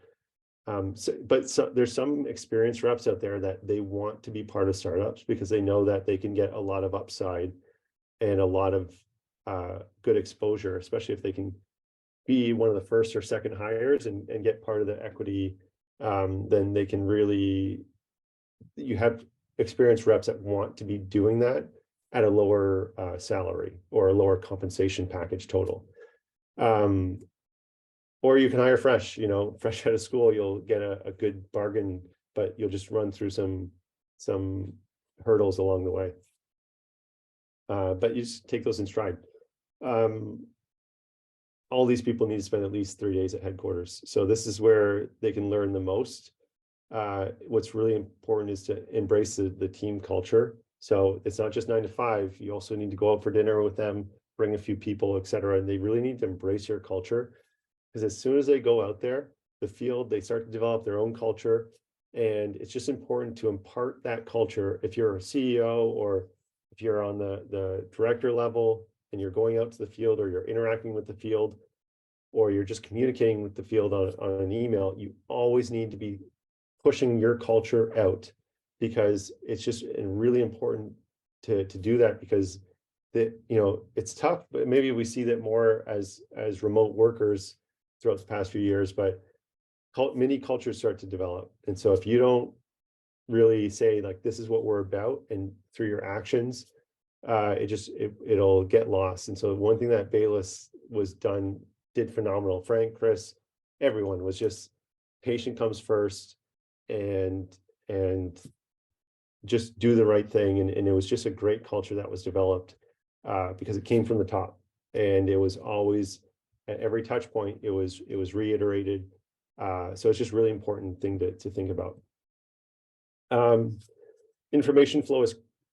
Speaker 2: there's some experienced reps out there that they want to be part of startups because they know that they can get a lot of upside and a lot of good exposure, especially if they can be one of the first or second hires and get part of the equity. Then they can really, you have experienced reps that want to be doing that at a lower salary or a lower compensation package total. Or you can hire fresh, fresh out of school, you'll get a good bargain, but you'll just run through some hurdles along the way. But you just take those in stride. All these people need to spend at least 3 days at headquarters. So this is where they can learn the most. What's really important is to embrace the team culture. So it's not just 9 to 5. You also need to go out for dinner with them, bring a few people, et cetera. And they really need to embrace your culture. Because as soon as they go out there, the field, they start to develop their own culture. And it's just important to impart that culture. If you're a CEO or if you're on the director level and you're going out to the field or you're interacting with the field or you're just communicating with the field on an email, you always need to be pushing your culture out, because it's just really important to do that, because it's tough, but maybe we see that more as remote workers throughout the past few years, but many cultures start to develop. And so if you don't really say like, this is what we're about, and through your actions, it'll get lost. And so one thing that Bayless did phenomenal. Frank, Chris, everyone was just patient comes first, and just do the right thing. And it was just a great culture that was developed because it came from the top, and it was always at every touch point, it was reiterated. So it's just really important thing to think about. Information flow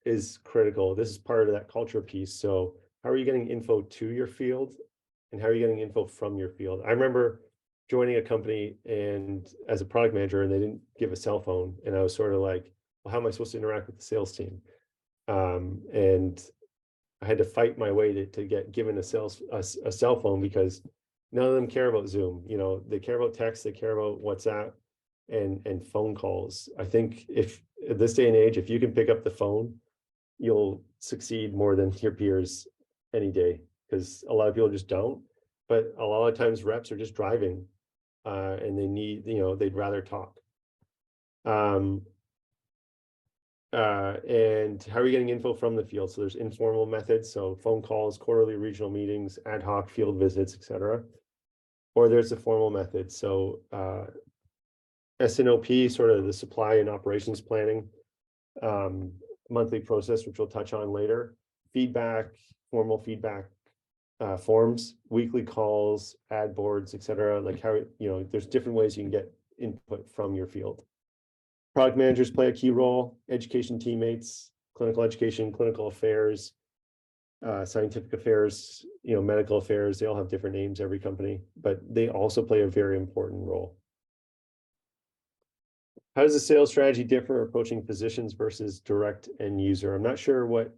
Speaker 2: is critical. This is part of that culture piece. So how are you getting info to your field, and how are you getting info from your field? I remember joining a company and as a product manager, and they didn't give a cell phone, and I was sort of like, well, how am I supposed to interact with the sales team? And I had to fight my way to get given a cell phone, because none of them care about Zoom. They care about text, they care about WhatsApp and phone calls. I think if at this day and age, if you can pick up the phone, you'll succeed more than your peers any day, because a lot of people just don't. But a lot of times reps are just driving and they need, they'd rather talk. And how are you getting info from the field? So there's informal methods, so phone calls, quarterly regional meetings, ad hoc field visits, etc. Or there's the formal method, so S&OP, sort of the supply and operations planning, monthly process, which we'll touch on later, feedback, formal feedback forms, weekly calls, ad boards, etc. Like how, there's different ways you can get input from your field. Product managers play a key role, education teammates, clinical education, clinical affairs, scientific affairs, medical affairs. They all have different names, every company, but they also play a very important role. How does the sales strategy differ approaching physicians versus direct end user? I'm not sure what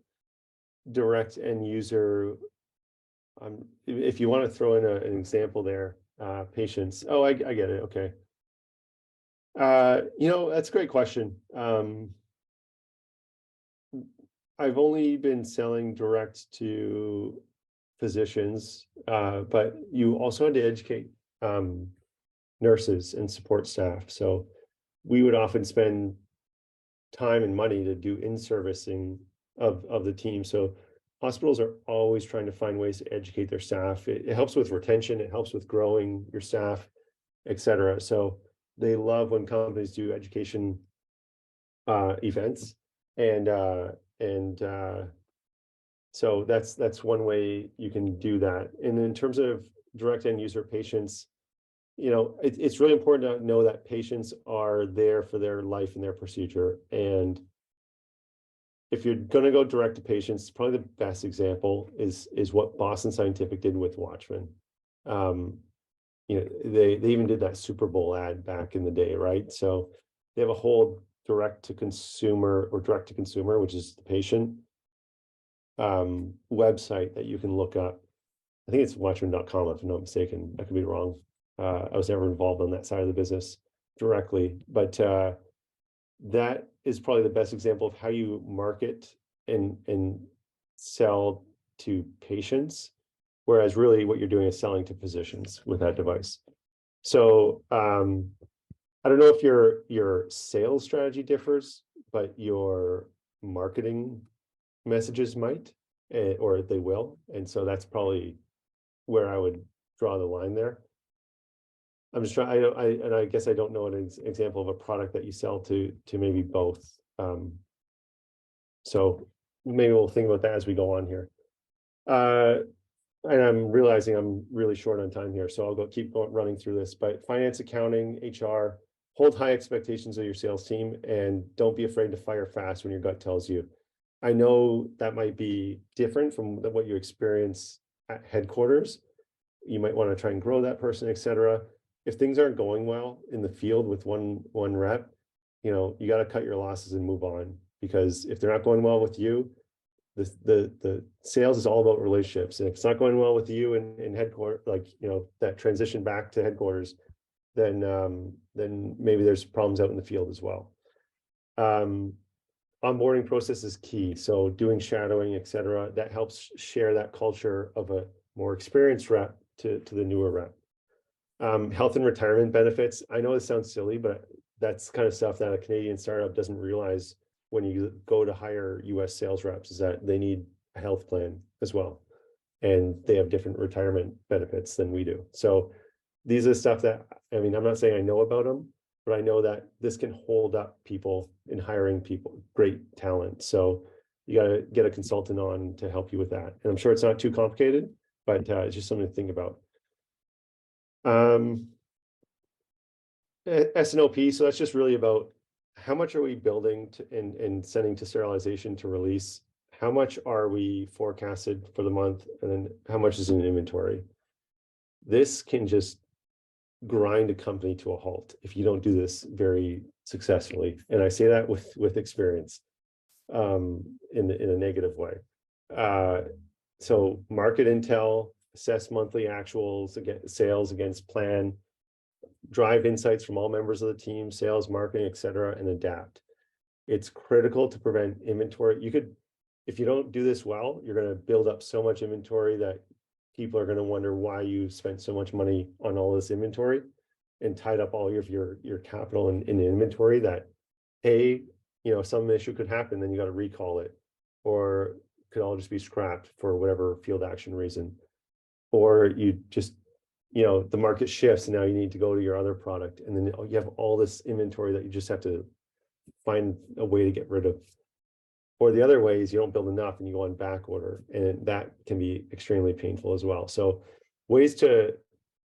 Speaker 2: direct end user, if you want to throw in an example there, patients. Oh, I get it. Okay. That's a great question. I've only been selling direct to physicians, but you also had to educate nurses and support staff. So we would often spend time and money to do in-servicing of the team. So hospitals are always trying to find ways to educate their staff. It helps with retention, it helps with growing your staff, et cetera. So they love when companies do education events, and so that's one way you can do that. And in terms of direct end user patients, it's really important to know that patients are there for their life and their procedure. And if you're going to go direct to patients, probably the best example is what Boston Scientific did with Watchman. They even did that Super Bowl ad back in the day, right? So they have a whole direct to consumer, which is the patient website that you can look up. I think it's watchman.com if I'm not mistaken. I could be wrong. I was never involved on that side of the business directly, but that is probably the best example of how you market and sell to patients, whereas really what you're doing is selling to physicians with that device. So I don't know if your sales strategy differs, but your marketing messages might, or they will. And so that's probably where I would draw the line there. I'm just trying, I guess I don't know an example of a product that you sell to maybe both. So maybe we'll think about that as we go on here. And I'm realizing I'm really short on time here, so I'll keep running through this. But finance, accounting, HR, hold high expectations of your sales team, and don't be afraid to fire fast when your gut tells you. I know that might be different from what you experience at headquarters. You might want to try and grow that person, etc. If things aren't going well in the field with one rep, you got to cut your losses and move on, because if they're not going well with you, the sales is all about relationships. And if it's not going well with you in headquarters, like, that transition back to headquarters, then maybe there's problems out in the field as well. Onboarding process is key. So doing shadowing, etc., that helps share that culture of a more experienced rep to the newer rep. Health and retirement benefits. I know this sounds silly, but that's kind of stuff that a Canadian startup doesn't realize when you go to hire US sales reps, is that they need a health plan as well. And they have different retirement benefits than we do. So these are the stuff that, I'm not saying I know about them, but I know that this can hold up people in hiring people, great talent. So you got to get a consultant on to help you with that. And I'm sure it's not too complicated, but it's just something to think about. S&OP, so that's just really about how much are we building and sending to sterilization to release? How much are we forecasted for the month? And then how much is in inventory? This can just grind a company to a halt if you don't do this very successfully. And I say that with experience, in a negative way. So market intel, assess monthly actuals, sales against plan, drive insights from all members of the team, sales, marketing, etc., and adapt. It's critical to prevent inventory. If you don't do this well, you're going to build up so much inventory that people are going to wonder why you spent so much money on all this inventory and tied up all of your capital in inventory that, some issue could happen, then you got to recall it, or could all just be scrapped for whatever field action reason, or you just the market shifts and now you need to go to your other product, and then you have all this inventory that you just have to find a way to get rid of. Or the other way is you don't build enough and you go on back order, and that can be extremely painful as well. So ways to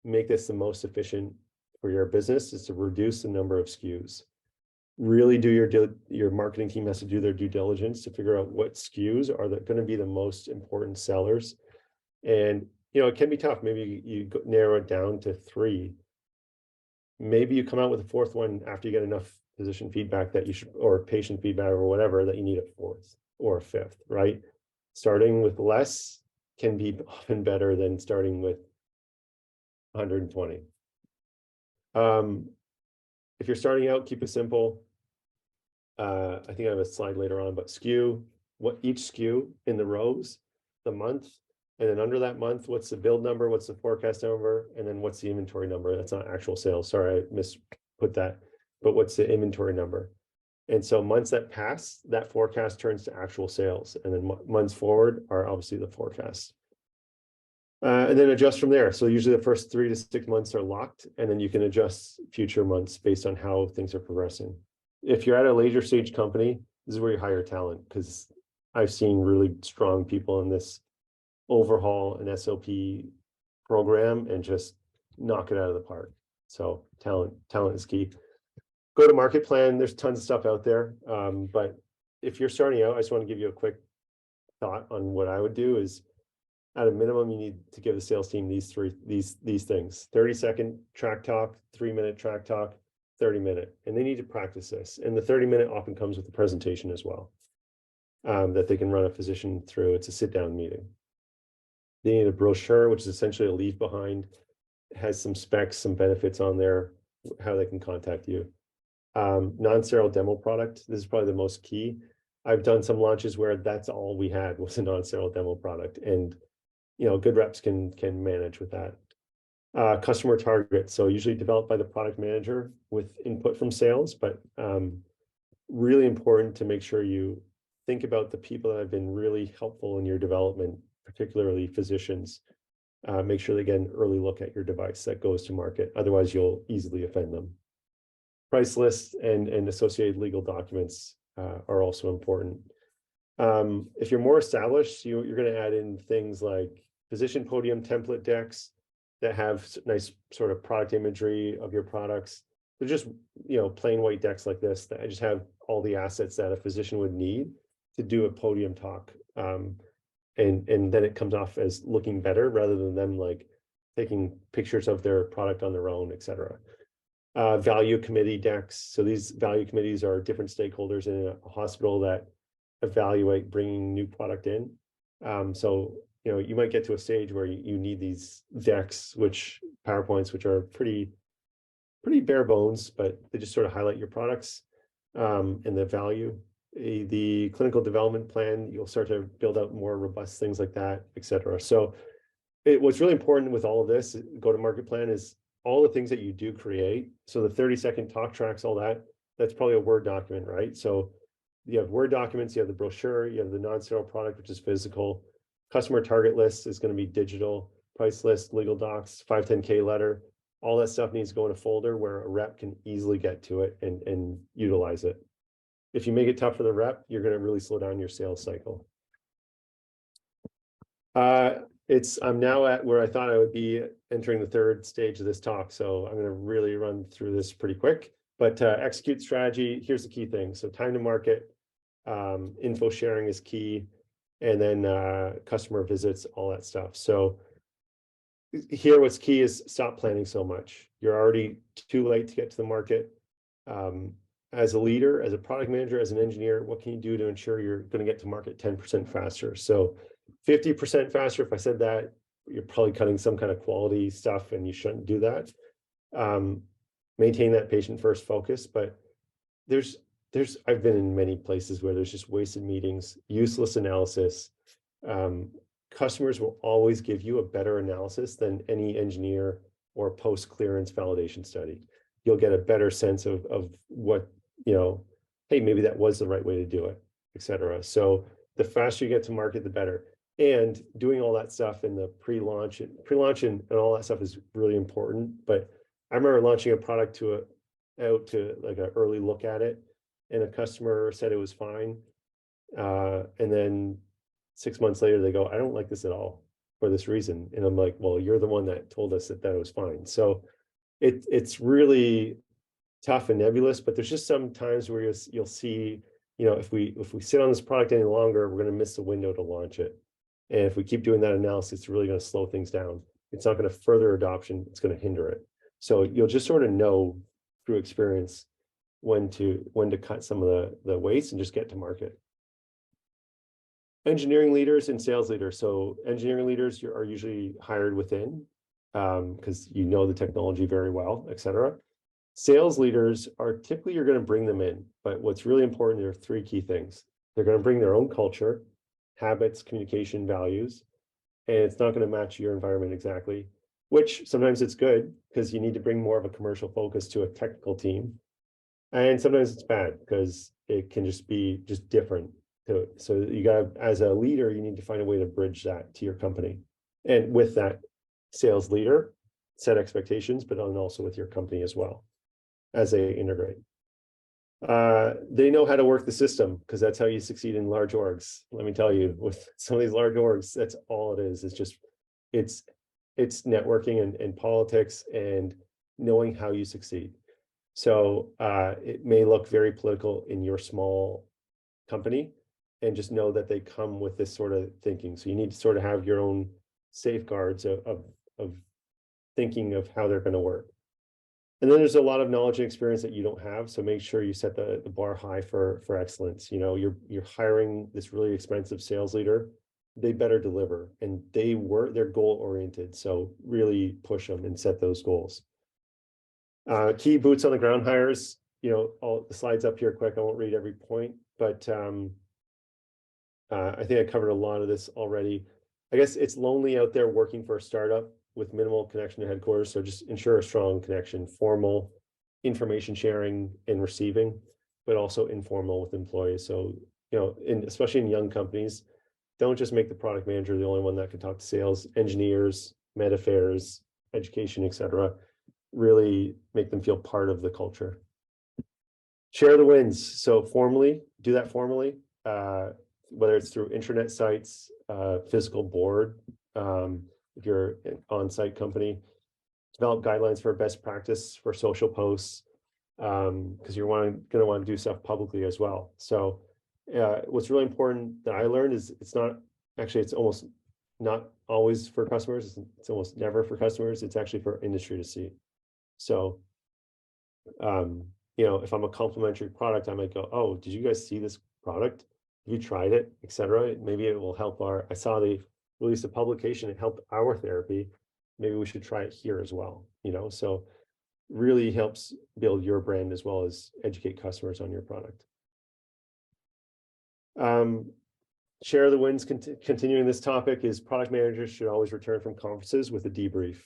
Speaker 2: make this the most efficient for your business is to reduce the number of SKUs. Really do your marketing team has to do their due diligence to figure out what SKUs are going to be the most important sellers. And it can be tough. Maybe you narrow it down to 3. Maybe you come out with a 4th one after you get enough physician feedback that you should, or patient feedback or whatever, that you need a 4th or a 5th, right? Starting with less can be often better than starting with 120. If you're starting out, keep it simple. I think I have a slide later on, but SKU, each SKU in the rows, the month, and then under that month, what's the build number, what's the forecast number, and then what's the inventory number? That's not actual sales. Sorry, I misput that. But what's the inventory number? And so months that pass, that forecast turns to actual sales. And then months forward are obviously the forecasts. And then adjust from there. So usually the first 3 to 6 months are locked, and then you can adjust future months based on how things are progressing. If you're at a later stage company, this is where you hire talent, because I've seen really strong people in this overhaul an SOP program and just knock it out of the park. So talent is key. Go to market plan. There's tons of stuff out there. But if you're starting out, I just want to give you a quick thought on what I would do is At a minimum, you need to give the sales team these things: 30-second track talk, 3-minute track talk, 30-minute, and they need to practice this. And the 30-minute often comes with a presentation as well, that they can run a physician through. It's a sit-down meeting. They need a brochure, which is essentially a leave behind. It has some specs, some benefits on there, how they can contact you. Non-sterile demo product. This is probably the most key. I've done some launches where that's all we had was a non-sterile demo product, and good reps can manage with that. Customer target. So usually developed by the product manager with input from sales, but really important to make sure you think about the people that have been really helpful in your development, particularly physicians. Make sure they get an early look at your device that goes to market. Otherwise, you'll easily offend them. Price lists and associated legal documents are also important. If you're more established, you're going to add in things like physician podium template decks that have nice sort of product imagery of your products. They're just plain white decks like this that just have all the assets that a physician would need to do a podium talk. And then it comes off as looking better rather than them like taking pictures of their product on their own, etc. Value committee decks. So these value committees are different stakeholders in a hospital that evaluate bringing new product in. So you might get to a stage where you need these decks, PowerPoints, which are pretty bare bones, but they just sort of highlight your products and the value. The clinical development plan, you'll start to build out more robust things like that, etc. So what's really important with all of this go-to-market plan is all the things that you do create. So the 30-second talk tracks, all that's probably a Word document, right? So you have Word documents, you have the brochure, you have the non-sterile product, which is physical. Customer target list is going to be digital. Price list, legal docs, 510(k) letter. All that stuff needs to go in a folder where a rep can easily get to it and utilize it. If you make it tough for the rep, you're going to really slow down your sales cycle. I'm now at where I thought I would be entering the third stage of this talk. So I'm going to really run through this pretty quick, but execute strategy. Here's the key thing. So time to market, info sharing is key, and then customer visits, all that stuff. So here, what's key is stop planning so much. You're already too late to get to the market. As a leader, as a product manager, as an engineer, what can you do to ensure you're going to get to market 10% faster? So 50% faster, if I said that, you're probably cutting some kind of quality stuff and you shouldn't do that. Maintain that patient first focus, but I've been in many places where there's just wasted meetings, useless analysis. Customers will always give you a better analysis than any engineer or post-clearance validation study. You'll get a better sense of what, hey, maybe that was the right way to do it, etc. So the faster you get to market, the better. And doing all that stuff in the pre-launch and all that stuff is really important. But I remember launching a product out to like an early look at it, and a customer said it was fine. And then 6 months later, they go, I don't like this at all for this reason. And I'm like, well, you're the one that told us that it was fine. So it's really tough and nebulous, but there's just some times where you'll see, if we sit on this product any longer, we're going to miss the window to launch it. And if we keep doing that analysis, it's really going to slow things down. It's not going to further adoption. It's going to hinder it. So you'll just sort of know through experience when to cut some of the waste and just get to market. Engineering leaders and sales leaders. So engineering leaders are usually hired within because you know the technology very well, etc. Sales leaders are typically, you're going to bring them in, but what's really important, there are three key things. They're going to bring their own culture, habits, communication, values, and it's not going to match your environment exactly, which sometimes it's good because you need to bring more of a commercial focus to a technical team. And sometimes it's bad because it can just be different. So you got, as a leader, you need to find a way to bridge that to your company. And with that sales leader, set expectations, but also with your company as well as they integrate. They know how to work the system because that's how you succeed in large orgs. Let me tell you, with some of these large orgs, that's all it is. It's networking and politics and knowing how you succeed. So it may look very political in your small company, and just know that they come with this sort of thinking. So you need to sort of have your own safeguards of thinking of how they're going to work. And then there's a lot of knowledge and experience that you don't have. So make sure you set the bar high for excellence. You know, you're hiring this really expensive sales leader. They better deliver, and they're goal oriented. So really push them and set those goals. Key boots on the ground hires. You know, all the slides up here quick. I won't read every point, but I think I covered a lot of this already. I guess it's lonely out there working for a startup with minimal connection to headquarters. So just ensure a strong connection, formal information sharing and receiving, but also informal with employees. So, you know, especially in young companies, don't just make the product manager the only one that can talk to sales, engineers, med affairs, education, etc. Really make them feel part of the culture. Share the wins. So formally, do that formally, whether it's through intranet sites, physical board, if you're an on-site company, develop guidelines for best practice for social posts, because you're going to want to do stuff publicly as well. So what's really important that I learned is it's almost not always for customers. It's almost never for customers. It's actually for industry to see. So, you know, if I'm a complimentary product, I might go, oh, did you guys see this product? Have you tried it, etc.? Maybe it will help I saw they released a publication, it helped our therapy. Maybe we should try it here as well, you know? So really helps build your brand as well as educate customers on your product. Share the wins. Continuing this topic is product managers should always return from conferences with a debrief.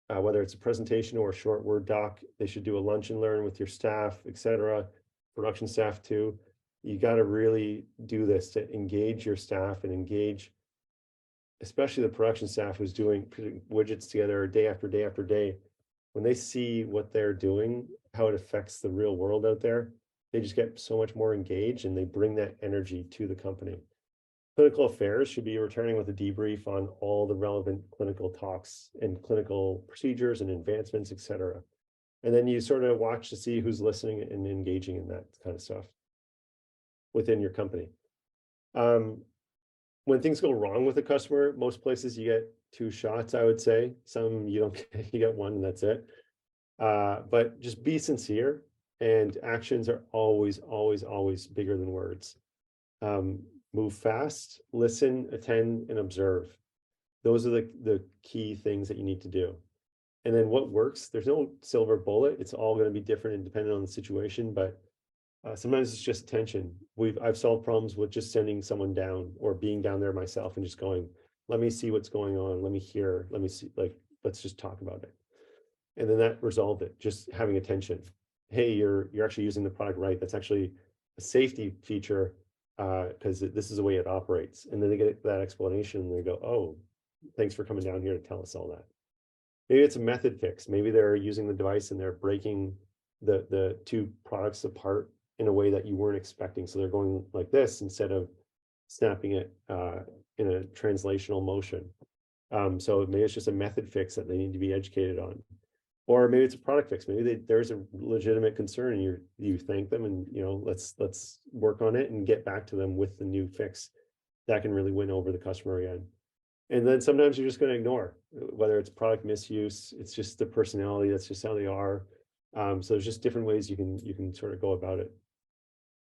Speaker 2: Whether it's a presentation or a short Word doc, they should do a lunch and learn with your staff, etc. Production staff too. You got to really do this to engage your staff and engage, especially the production staff who's putting widgets together day after day after day. When they see what they're doing, how it affects the real world out there, they just get so much more engaged and they bring that energy to the company. Clinical affairs should be returning with a debrief on all the relevant clinical talks and clinical procedures and advancements, etc. And then you sort of watch to see who's listening and engaging in that kind of stuff within your company. When things go wrong with a customer, most places you get 2 shots, I would say. Some you don't get, you get 1 and that's it. But just be sincere, and actions are always, always, always bigger than words. Move fast, listen, attend, and observe. Those are the key things that you need to do. And then what works, there's no silver bullet. It's all going to be different and dependent on the situation, but sometimes it's just attention. I've solved problems with just sending someone down or being down there myself and just going, let me see what's going on. Let me hear, let me see, like, let's just talk about it. And then that resolved it, just having attention. Hey, you're actually using the product right. That's actually a safety feature because this is the way it operates. And then they get that explanation and they go, oh, thanks for coming down here to tell us all that. Maybe it's a method fix. Maybe they're using the device and they're breaking the 2 products apart in a way that you weren't expecting. So they're going like this instead of snapping it in a translational motion. So maybe it's just a method fix that they need to be educated on. Or maybe it's a product fix. Maybe there's a legitimate concern and you thank them and, you know, let's work on it and get back to them with the new fix that can really win over the customer again. And then sometimes you're just going to ignore, whether it's product misuse, it's just the personality, that's just how they are. So there's just different ways you can sort of go about it.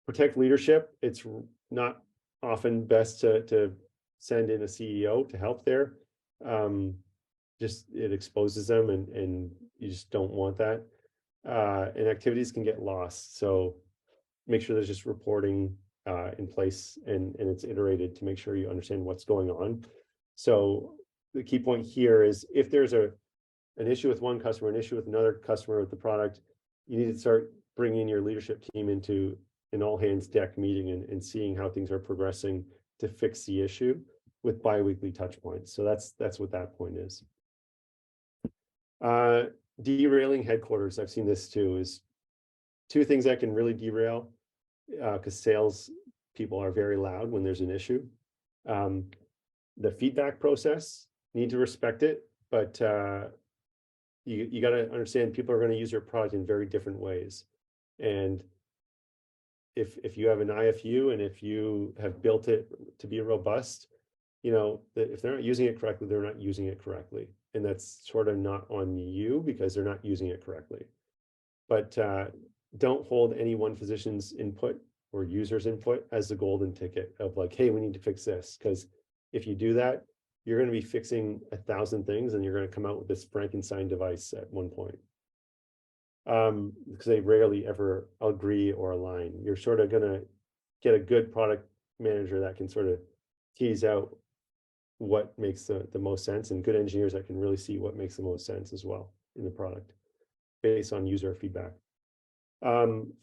Speaker 2: Protect leadership. It's not often best to send in a CEO to help there. Just it exposes them and you just don't want that. And activities can get lost. So make sure there's just reporting in place and it's iterated to make sure you understand what's going on. So the key point here is if there's an issue with one customer, an issue with another customer with the product, you need to start bringing your leadership team into an all hands deck meeting and seeing how things are progressing to fix the issue with bi-weekly touch points. So that's what that point is. Derailing headquarters, I've seen this too, is 2 things that can really derail because sales people are very loud when there's an issue. The feedback process, need to respect it, but you got to understand people are going to use your product in very different ways. And if you have an IFU and if you have built it to be robust, if they're not using it correctly, they're not using it correctly. And that's sort of not on you because they're not using it correctly. But don't hold any one physician's input or user's input as the golden ticket of like, hey, we need to fix this. Because if you do that, you're going to be fixing 1,000 things and you're going to come out with this Frankenstein device at one point. Because they rarely ever agree or align. You're sort of going to get a good product manager that can sort of tease out what makes the most sense, and good engineers that can really see what makes the most sense as well in the product based on user feedback.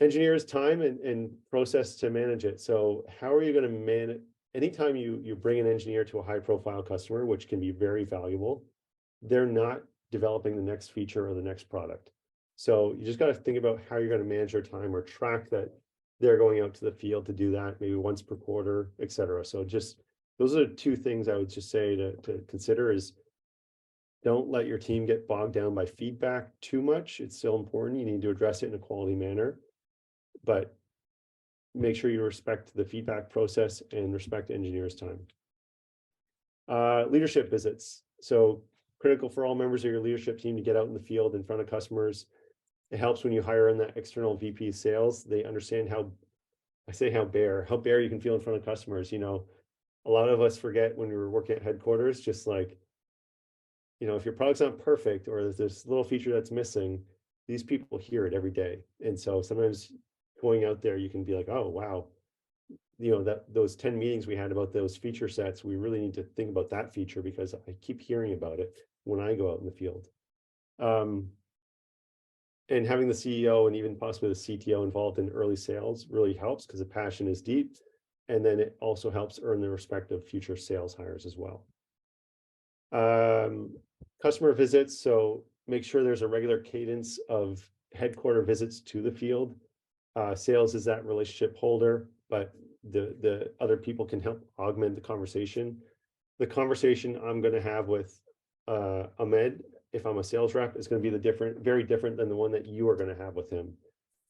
Speaker 2: Engineers time and process to manage it. So how are you going to manage anytime you bring an engineer to a high profile customer, which can be very valuable, they're not developing the next feature or the next product. So you just got to think about how you're going to manage their time or track that they're going out to the field to do that maybe once per quarter, et cetera. So just those are the two things I would just say to consider is don't let your team get bogged down by feedback too much. It's still important. You need to address it in a quality manner, but make sure you respect the feedback process and respect engineers' time. Leadership visits. So critical for all members of your leadership team to get out in the field in front of customers. It helps when you hire in that external VP sales. They understand how bare you can feel in front of customers. A lot of us forget when we were working at headquarters, just like, if your product's not perfect or there's this little feature that's missing, these people hear it every day. And so sometimes going out there, you can be like, oh, wow, those 10 meetings we had about those feature sets, we really need to think about that feature because I keep hearing about it when I go out in the field. And having the CEO and even possibly the CTO involved in early sales really helps because the passion is deep. And then it also helps earn the respect of future sales hires as well. Customer visits. So make sure there's a regular cadence of headquarter visits to the field. Sales is that relationship holder, but the other people can help augment the conversation. The conversation I'm going to have with Ahmed, if I'm a sales rep, is going to be very different than the one that you are going to have with him,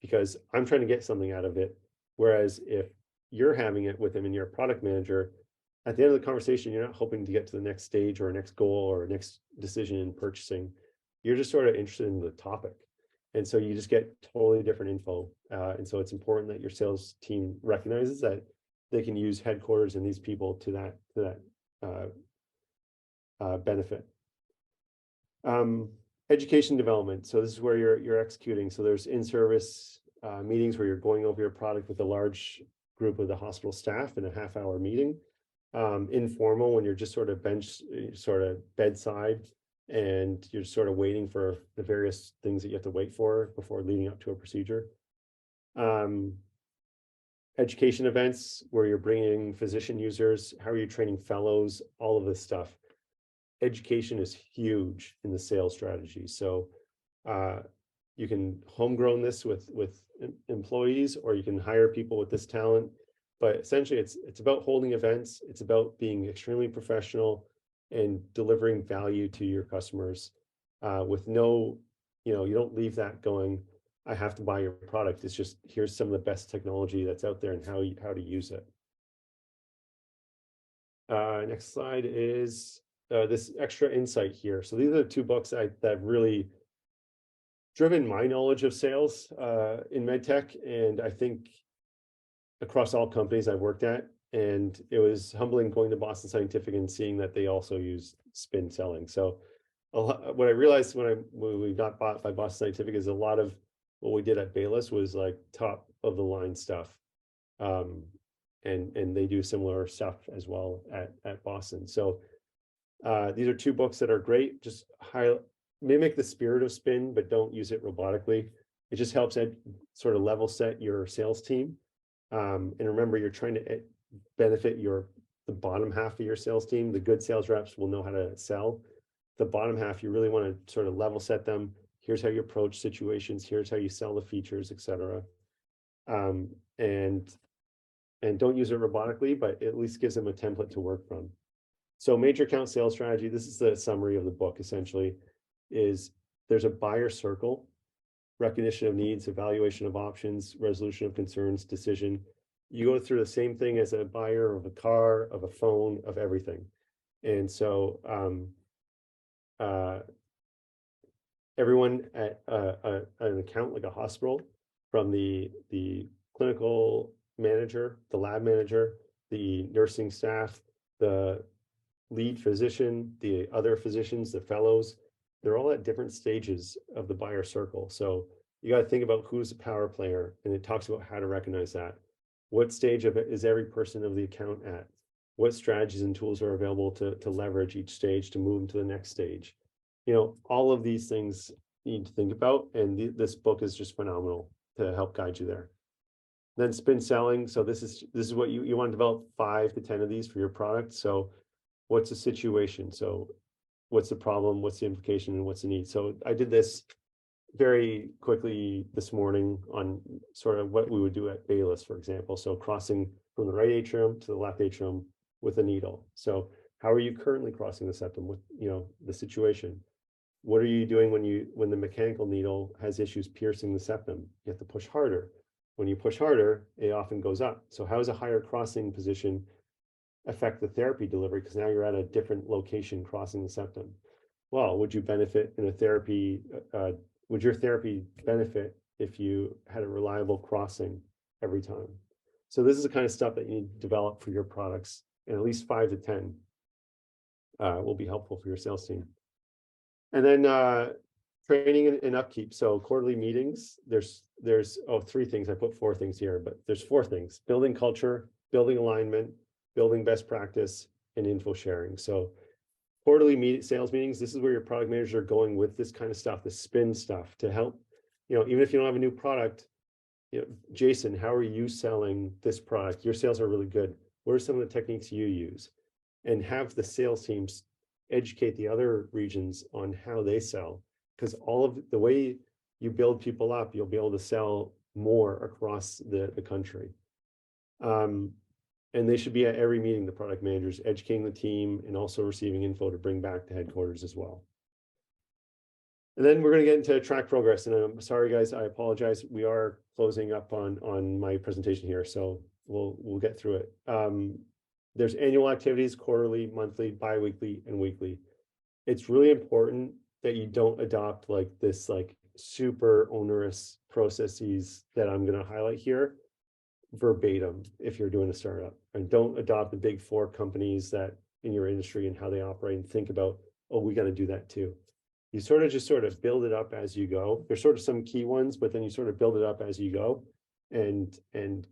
Speaker 2: because I'm trying to get something out of it. Whereas if you're having it with him and you're a product manager, at the end of the conversation, you're not hoping to get to the next stage or next goal or next decision in purchasing. You're just sort of interested in the topic. And so you just get totally different info. And so it's important that your sales team recognizes that they can use headquarters and these people to that benefit. Education development. So this is where you're executing. So there's in-service meetings where you're going over your product with a large group of the hospital staff in a half-hour meeting. Informal when you're just sort of bedside and you're sort of waiting for the various things that you have to wait for before leading up to a procedure. Education events where you're bringing physician users, how are you training fellows, all of this stuff. Education is huge in the sales strategy. So you can homegrown this with employees, or you can hire people with this talent. But essentially, it's about holding events. It's about being extremely professional and delivering value to your customers with no, you don't leave that going, I have to buy your product. It's just, here's some of the best technology that's out there and how to use it. Next slide is this extra insight here. So these are the two books that have really driven my knowledge of sales in medtech, and I think across all companies I've worked at. And it was humbling going to Boston Scientific and seeing that they also use spin selling. So what I realized when we got bought by Boston Scientific is a lot of what we did at Bayless was like top of the line stuff. And they do similar stuff as well at Boston. So these are two books that are great. Just mimic the spirit of spin, but don't use it robotically. It just helps sort of level set your sales team. And remember, you're trying to benefit the bottom half of your sales team. The good sales reps will know how to sell. The bottom half, you really want to sort of level set them. Here's how you approach situations. Here's how you sell the features, et cetera. And don't use it robotically, but at least gives them a template to work from. So major account sales strategy, this is the summary of the book essentially, is there's a buyer circle, recognition of needs, evaluation of options, resolution of concerns, decision. You go through the same thing as a buyer of a car, of a phone, of everything. And so everyone at an account like a hospital, from the clinical manager, the lab manager, the nursing staff, the lead physician, the other physicians, the fellows, they're all at different stages of the buyer circle. So you got to think about who's the power player, and it talks about how to recognize that. What stage of it is every person of the account at? What strategies and tools are available to leverage each stage to move them to the next stage? You know, all of these things you need to think about, and this book is just phenomenal to help guide you there. Then spin selling. So this is what you want to develop 5 to 10 of these for your product. So what's the situation? So what's the problem? What's the implication? And what's the need? So I did this very quickly this morning on sort of what we would do at Baylis, for example. So crossing from the right atrium to the left atrium with a needle. So how are you currently crossing the septum with, you know, the situation? What are you doing when the mechanical needle has issues piercing the septum? You have to push harder. When you push harder, it often goes up. So how does a higher crossing position affect the therapy delivery? Because now you're at a different location crossing the septum. Well, would you benefit in a therapy? Would your therapy benefit if you had a reliable crossing every time? So this is the kind of stuff that you need to develop for your products, and at least 5 to 10 will be helpful for your sales team. And then training and upkeep. So quarterly meetings, there's 3 things. I put 4 things here, but there's 4 things: building culture, building alignment, building best practice, and info sharing. So quarterly sales meetings, this is where your product managers are going with this kind of stuff, the spin stuff, to help, you know, even if you don't have a new product, you know, Jason, how are you selling this product? Your sales are really good. What are some of the techniques you use? And have the sales teams educate the other regions on how they sell, because all of the way you build people up, you'll be able to sell more across the country. And they should be at every meeting, the product managers, educating the team and also receiving info to bring back to headquarters as well. And then we're going to get into track progress. And I'm sorry, guys, I apologize. We are closing up on my presentation here, so we'll get through it. There's annual activities, quarterly, monthly, bi-weekly, and weekly. It's really important that you don't adopt like this like super onerous processes that I'm going to highlight here verbatim if you're doing a startup, and don't adopt the big 4 companies that in your industry and how they operate and think about, oh, we got to do that too. You sort of build it up as you go. There's sort of some key ones, but then you sort of build it up as you go and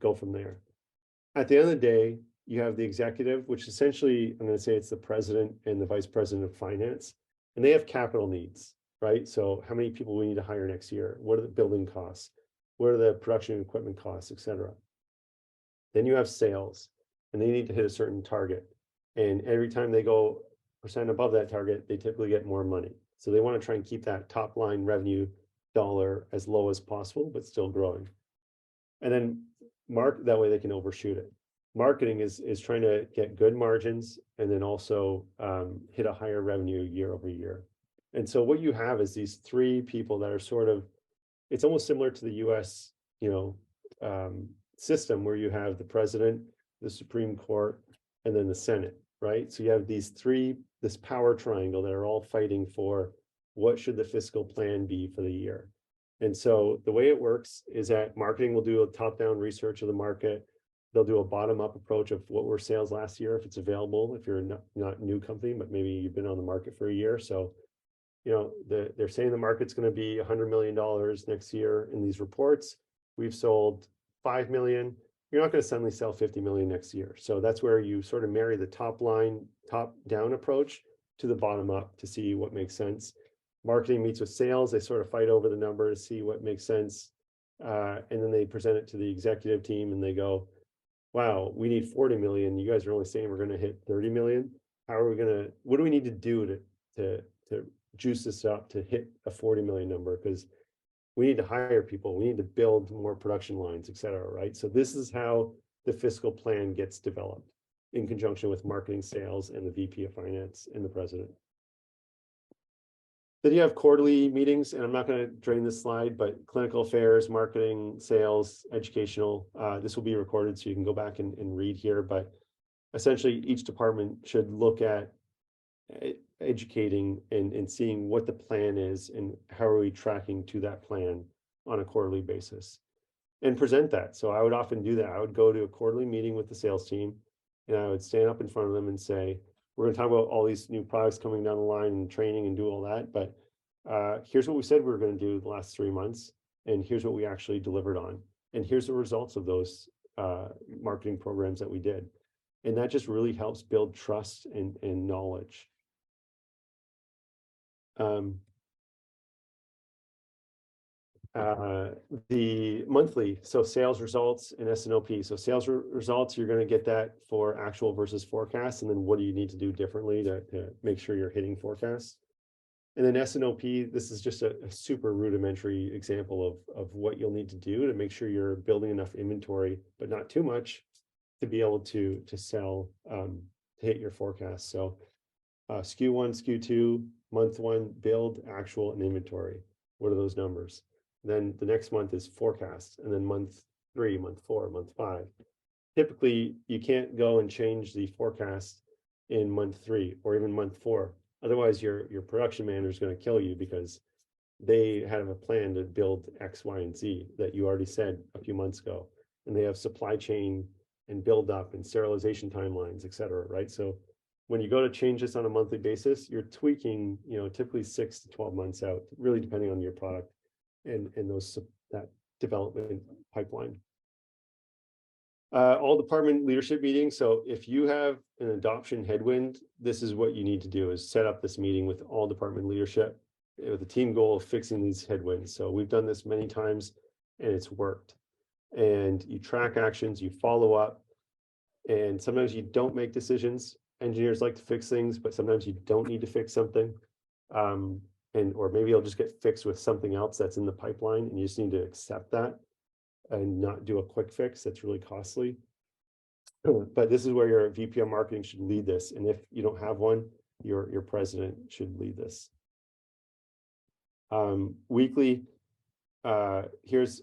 Speaker 2: go from there. At the end of the day, you have the executive, which essentially, I'm going to say it's the president and the vice president of finance, and they have capital needs, right? So how many people we need to hire next year? What are the building costs? What are the production and equipment costs, et cetera? Then you have sales, and they need to hit a certain target. And every time they go % above that target, they typically get more money. So they want to try and keep that top line revenue dollar as low as possible, but still growing. And then that way they can overshoot it. Marketing is trying to get good margins and then also hit a higher revenue year over year. And so what you have is these 3 people that are sort of, it's almost similar to the US, you know, system where you have the president, the Supreme Court, and then the Senate, right? So you have these 3, this power triangle that are all fighting for what should the fiscal plan be for the year. And so the way it works is that marketing will do a top-down research of the market. They'll do a bottom-up approach of what were sales last year, if it's available, if you're not a new company, but maybe you've been on the market for a year. So, you know, they're saying the market's going to be $100 million next year in these reports. We've sold 5 million. You're not going to suddenly sell 50 million next year. So that's where you sort of marry the top line, top down approach to the bottom up to see what makes sense. Marketing meets with sales. They sort of fight over the number to see what makes sense. And then they present it to the executive team and they go, wow, we need 40 million. You guys are only saying we're going to hit 30 million. How are we going to, what do we need to do to juice this up to hit a 40 million number? Because we need to hire people, we need to build more production lines, et cetera, right? So this is how the fiscal plan gets developed in conjunction with marketing, sales, and the VP of finance and the president. Then you have quarterly meetings, and I'm not going to drain this slide, but clinical affairs, marketing, sales, educational, this will be recorded so you can go back and read here, but essentially each department should look at educating and seeing what the plan is and how are we tracking to that plan on a quarterly basis and present that. So I would often do that. I would go to a quarterly meeting with the sales team and I would stand up in front of them and say, we're going to talk about all these new products coming down the line and training and do all that. But here's what we said we were going to do the last 3 months. And here's what we actually delivered on. And here's the results of those marketing programs that we did. And that just really helps build trust and knowledge. The monthly, so sales results and S&OP. So sales results, you're going to get that for actual versus forecast. And then what do you need to do differently to make sure you're hitting forecasts? And then S&OP, this is just a super rudimentary example of what you'll need to do to make sure you're building enough inventory, but not too much to be able to sell, to hit your forecast. So SKU 1, SKU 2, month 1, build, actual, and inventory. What are those numbers? Then the next month is forecast, and then month 3, month 4, month 5. Typically, you can't go and change the forecast in month 3 or even month 4. Otherwise, your production manager is going to kill you because they have a plan to build X, Y, and Z that you already said a few months ago, and they have supply chain and build up and sterilization timelines, et cetera, right? So when you go to change this on a monthly basis, you're tweaking, typically 6 to 12 months out, really depending on your product and that development pipeline. All department leadership meetings. So if you have an adoption headwind, this is what you need to do: is set up this meeting with all department leadership with the team goal of fixing these headwinds. So we've done this many times and it's worked. And you track actions, you follow up, and sometimes you don't make decisions. Engineers like to fix things, but sometimes you don't need to fix something. Or maybe it'll just get fixed with something else that's in the pipeline, and you just need to accept that and not do a quick fix that's really costly. But this is where your VP of marketing should lead this. And if you don't have one, your president should lead this. Weekly, here's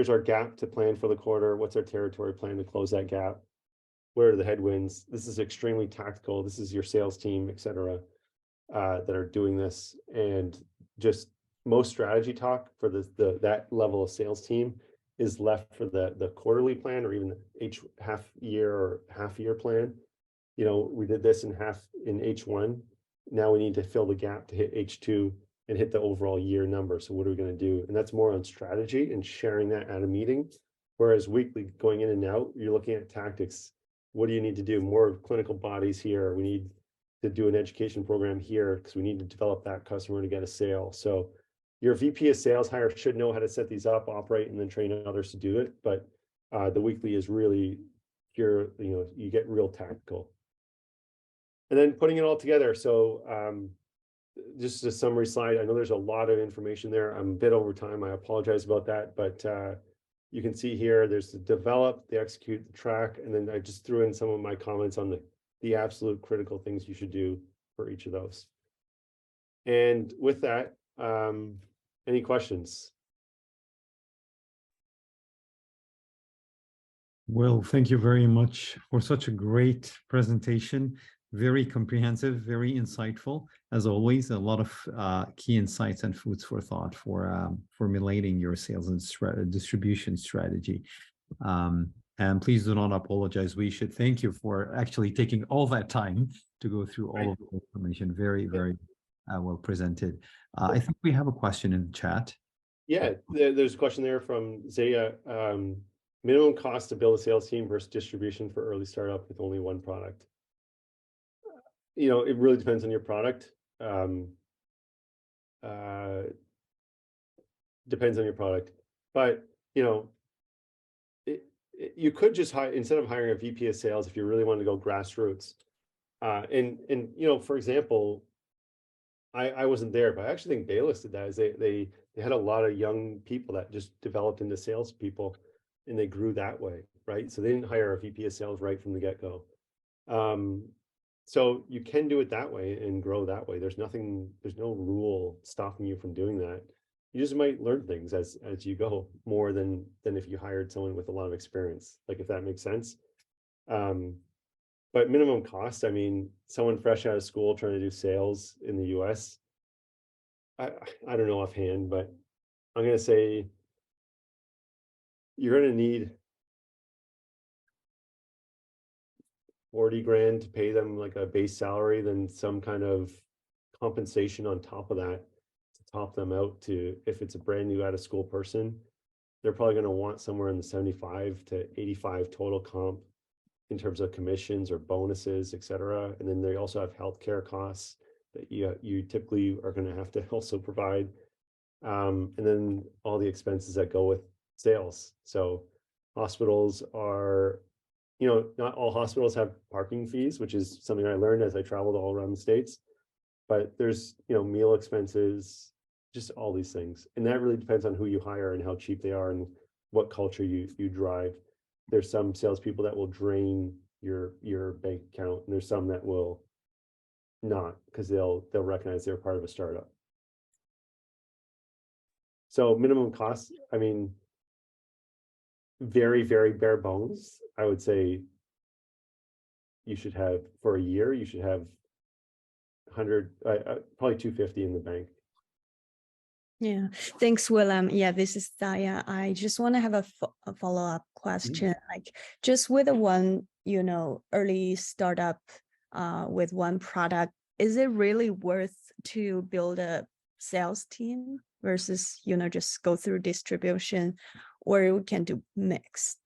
Speaker 2: our gap to plan for the quarter. What's our territory plan to close that gap? Where are the headwinds? This is extremely tactical. This is your sales team, et cetera, that are doing this. And just most strategy talk for that level of sales team is left for the quarterly plan or even the half year plan. We did this in H1. Now we need to fill the gap to hit H2 and hit the overall year number. So what are we going to do? And that's more on strategy and sharing that at a meeting. Whereas weekly, going in and out, you're looking at tactics. What do you need to do? More clinical bodies here. We need to do an education program here because we need to develop that customer to get a sale. So your VP of sales hire should know how to set these up, operate, and then train others to do it. But the weekly is really pure, you get real tactical. And then putting it all together. So just a summary slide. I know there's a lot of information there. I'm a bit over time. I apologize about that. But you can see here, there's the develop, the execute, the track, and then I just threw in some of my comments on the absolute critical things you should do for each of those. And with that, any questions?
Speaker 1: Well, thank you very much for such a great presentation. Very comprehensive, very insightful. As always, a lot of key insights and foods for thought for formulating your sales and distribution strategy. And please do not apologize. We should thank you for actually taking all that time to go through all of the information. Very, very well presented. I think we have a question in the chat.
Speaker 2: Yeah, there's a question there from Zaya. Minimum cost to build a sales team versus distribution for early startup with only one product. It really depends on your product. Depends on your product, but you could just hire, instead of hiring a VP of sales, if you really want to go grassroots. For example, I wasn't there, but I actually think Bayless did that. Is they had a lot of young people that just developed into salespeople, and they grew that way, right? So they didn't hire a VP of sales right from the get-go. So you can do it that way and grow that way. There's no rule stopping you from doing that. You just might learn things as you go more than if you hired someone with a lot of experience, like if that makes sense. but minimum cost, I mean, someone fresh out of school trying to do sales in the US, I don't know offhand, but I'm going to say you're going to need 40 grand to pay them like a base salary, then some kind of compensation on top of that to top them out to, if it's a brand new out of school person, they're probably going to want somewhere in the 75 to 85 total comp in terms of commissions or bonuses, et cetera. And then they also have healthcare costs that you typically are going to have to also provide. And then all the expenses that go with sales. So hospitals are, not all hospitals have parking fees, which is something I learned as I traveled all around the States. But there's, meal expenses, just all these things. And that really depends on who you hire and how cheap they are and what culture you drive. There's some salespeople that will drain your bank account, and there's some that will not, because they'll recognize they're part of a startup. So minimum cost, I mean, very, very bare bones, I would say you should have, for a year, you should have 100, probably 250 in the bank.
Speaker 3: Yeah, thanks, Willem. Yeah, this is Daya. I just want to have a follow-up question. Like, just with a one, early startup with one product, is it really worth to build a sales team versus, just go through distribution, or we can do mixed?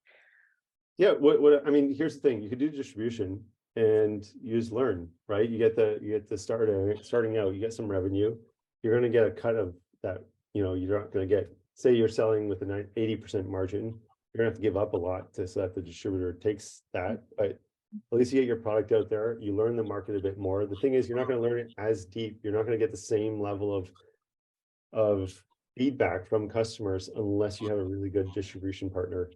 Speaker 2: Yeah, what I mean, here's the thing: you could do distribution and you just learn, right? You get the starting out, you get some revenue, you're going to get a cut of that. You're not going to get, say you're selling with an 80% margin, you're gonna have to give up a lot so that the distributor takes that. But at least you get your product out there, you learn the market a bit more. The thing is, you're not going to learn it as deep, you're not going to get the same level of feedback from customers unless you have a really good distribution partner,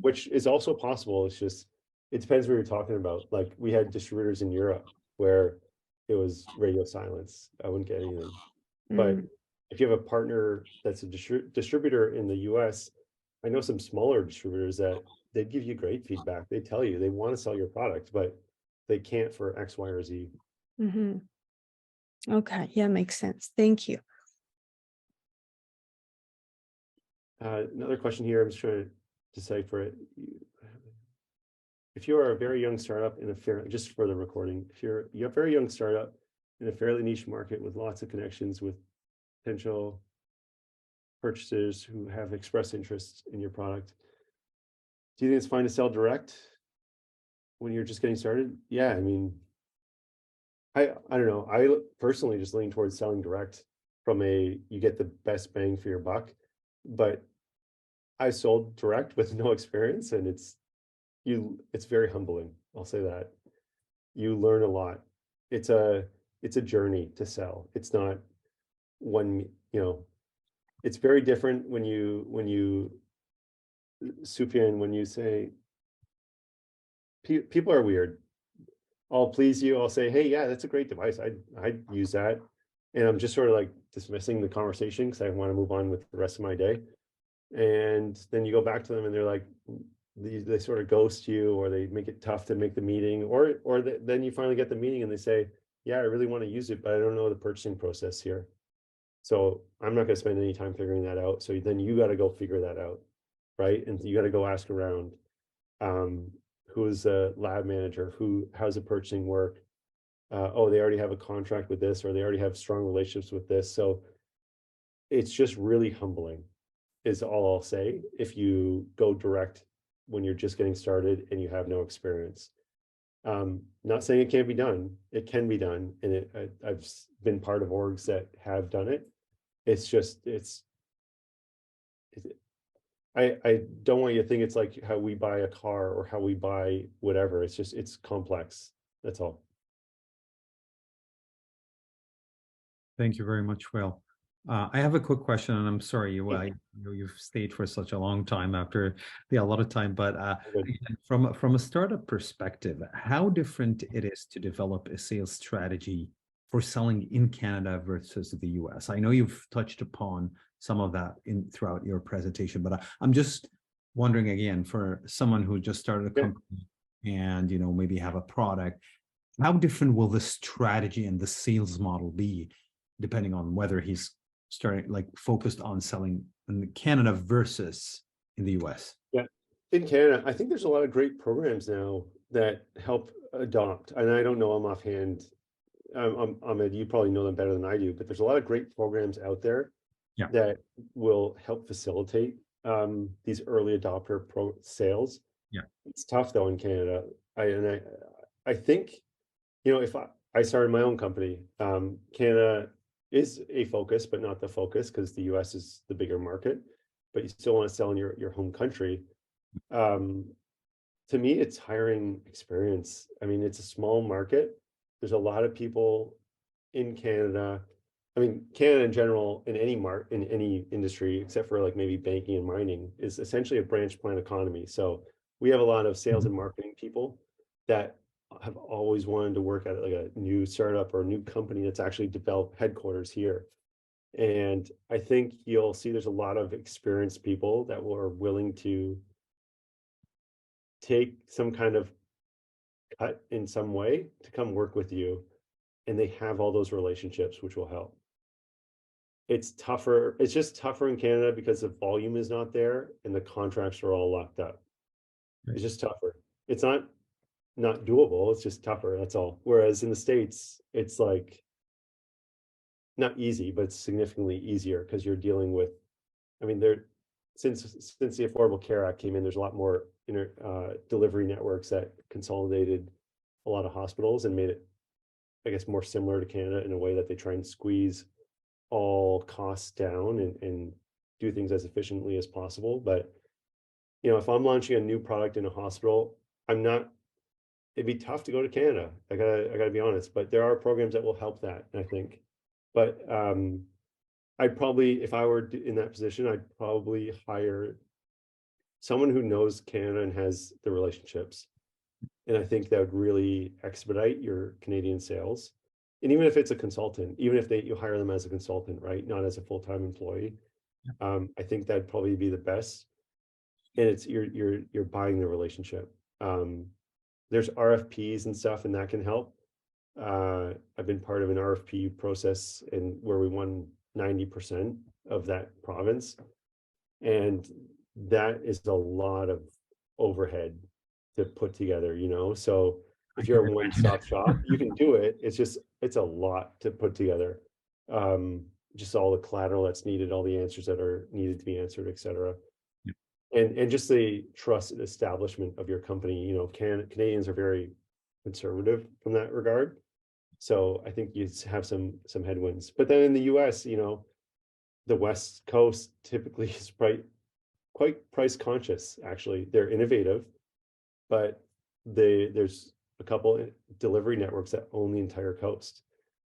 Speaker 2: which is also possible. It's just, it depends what you're talking about. Like, we had distributors in Europe where it was radio silence, I wouldn't get anything. But if you have a partner that's a distributor in the US, I know some smaller distributors that they give you great feedback. They tell you they want to sell your product, but they can't for X, Y, or Z.
Speaker 3: Okay, yeah, makes sense. Thank you.
Speaker 2: Another question here, I'm just trying to decipher it. If you are a very young startup in a just for the recording, if you're a very young startup in a fairly niche market with lots of connections with potential purchasers who have expressed interest in your product, do you think it's fine to sell direct when you're just getting started? Yeah, I mean, I don't know. I personally just lean towards selling direct from you get the best bang for your buck. But I sold direct with no experience, and it's very humbling. I'll say that. You learn a lot. It's a journey to sell. It's not one, it's very different when you Sufyan, when you say people are weird. I'll please you. I'll say, hey, yeah, that's a great device. I'd use that. And I'm just sort of like dismissing the conversation because I want to move on with the rest of my day. And then you go back to them and they're like, they sort of ghost you, or they make it tough to make the meeting, or then you finally get the meeting and they say, yeah, I really want to use it, but I don't know the purchasing process here. So I'm not going to spend any time figuring that out. So then you got to go figure that out, right? And you got to go ask around, who is a lab manager, how's the purchasing work? Oh, they already have a contract with this, or they already have strong relationships with this. So it's just really humbling, is all I'll say, if you go direct when you're just getting started and you have no experience. Not saying it can't be done. It can be done. And I've been part of orgs that have done it. It's just, I don't want you to think it's like how we buy a car or how we buy whatever. It's just, it's complex. That's all.
Speaker 1: Thank you very much, Will. I have a quick question, and I'm sorry, you've stayed for such a long time after a lot of time, but from a startup perspective, how different it is to develop a sales strategy for selling in Canada versus the US. I know you've touched upon some of that throughout your presentation, but I'm just wondering again, for someone who just started a company
Speaker 4: and, you know, maybe have a product, how different will the strategy and the sales model be depending on whether he's starting like focused on selling in Canada versus in the US?
Speaker 2: Yeah, in Canada, I think there's a lot of great programs now that help adopt, and I don't know them offhand. Ahmed, you probably know them better than I do, but there's a lot of great programs out there
Speaker 4: Yeah.
Speaker 2: that will help facilitate these early adopter sales.
Speaker 4: Yeah.
Speaker 2: It's tough though in Canada. I think, you know, if I started my own company, Canada is a focus, but not the focus because the US is the bigger market, but you still want to sell in your home country. To me, it's hiring experience. I mean, it's a small market. There's a lot of people in Canada. I mean, Canada in general, in any industry, except for like maybe banking and mining, is essentially a branch plant economy. So we have a lot of sales and marketing people that have always wanted to work at like a new startup or a new company that's actually developed headquarters here. And I think you'll see there's a lot of experienced people that are willing to take some kind of cut in some way to come work with you, and they have all those relationships, which will help. It's tougher. It's just tougher in Canada because the volume is not there and the contracts are all locked up. It's just tougher. It's not doable. It's just tougher. That's all. Whereas in the States, it's like not easy, but it's significantly easier because you're dealing with, I mean, since the Affordable Care Act came in, there's a lot more delivery networks that consolidated a lot of hospitals and made it, I guess, more similar to Canada in a way that they try and squeeze all costs down and do things as efficiently as possible. But, you know, if I'm launching a new product in a hospital, it'd be tough to go to Canada. I gotta be honest, but there are programs that will help that, I think. But I'd probably, if I were in that position, I'd probably hire someone who knows Canada and has the relationships. And I think that would really expedite your Canadian sales. And even if it's a consultant, even if you hire them as a consultant, right, not as a full-time employee, I think that'd probably be the best. And it's you're buying the relationship. There's RFPs and stuff, and that can help. I've been part of an RFP process where we won 90% of that province, and that is a lot of overhead to put together, you know. So if you're a one-stop shop, you can do it. It's a lot to put together. Just all the collateral that's needed, all the answers that are needed to be answered, et cetera. And just the trust and establishment of your company. You know, Canadians are very conservative from that regard. So I think you have some headwinds. But then in the US, you know, the West Coast typically is quite price conscious, actually. They're innovative, but there's a couple delivery networks that own the entire coast.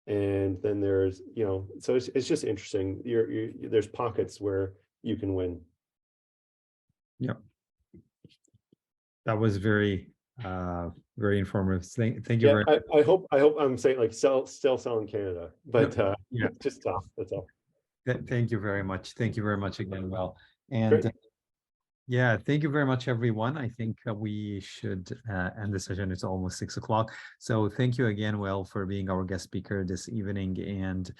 Speaker 2: And then there's, you know, so it's just interesting. There's pockets where you can win.
Speaker 4: Yeah. That was very informative. Thank you very much.
Speaker 2: I hope I'm saying like still selling Canada, but
Speaker 4: yeah,
Speaker 2: just tough. That's all.
Speaker 4: Thank you very much. Thank you very much again, Will. And
Speaker 2: Great.
Speaker 4: yeah, thank you very much, everyone. I think we should end the session. It's almost 6 o'clock. So thank you again, Will, for being our guest speaker this evening. And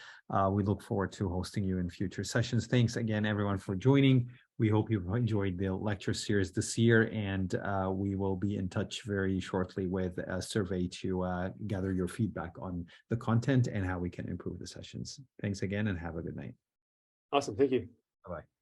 Speaker 4: we look forward to hosting you in future sessions. Thanks again, everyone, for joining. We hope you've enjoyed the lecture series this year, and we will be in touch very shortly with a survey to gather your feedback on the content and how we can improve the sessions. Thanks again, and have a good night.
Speaker 2: Awesome. Thank you.
Speaker 4: Bye-bye.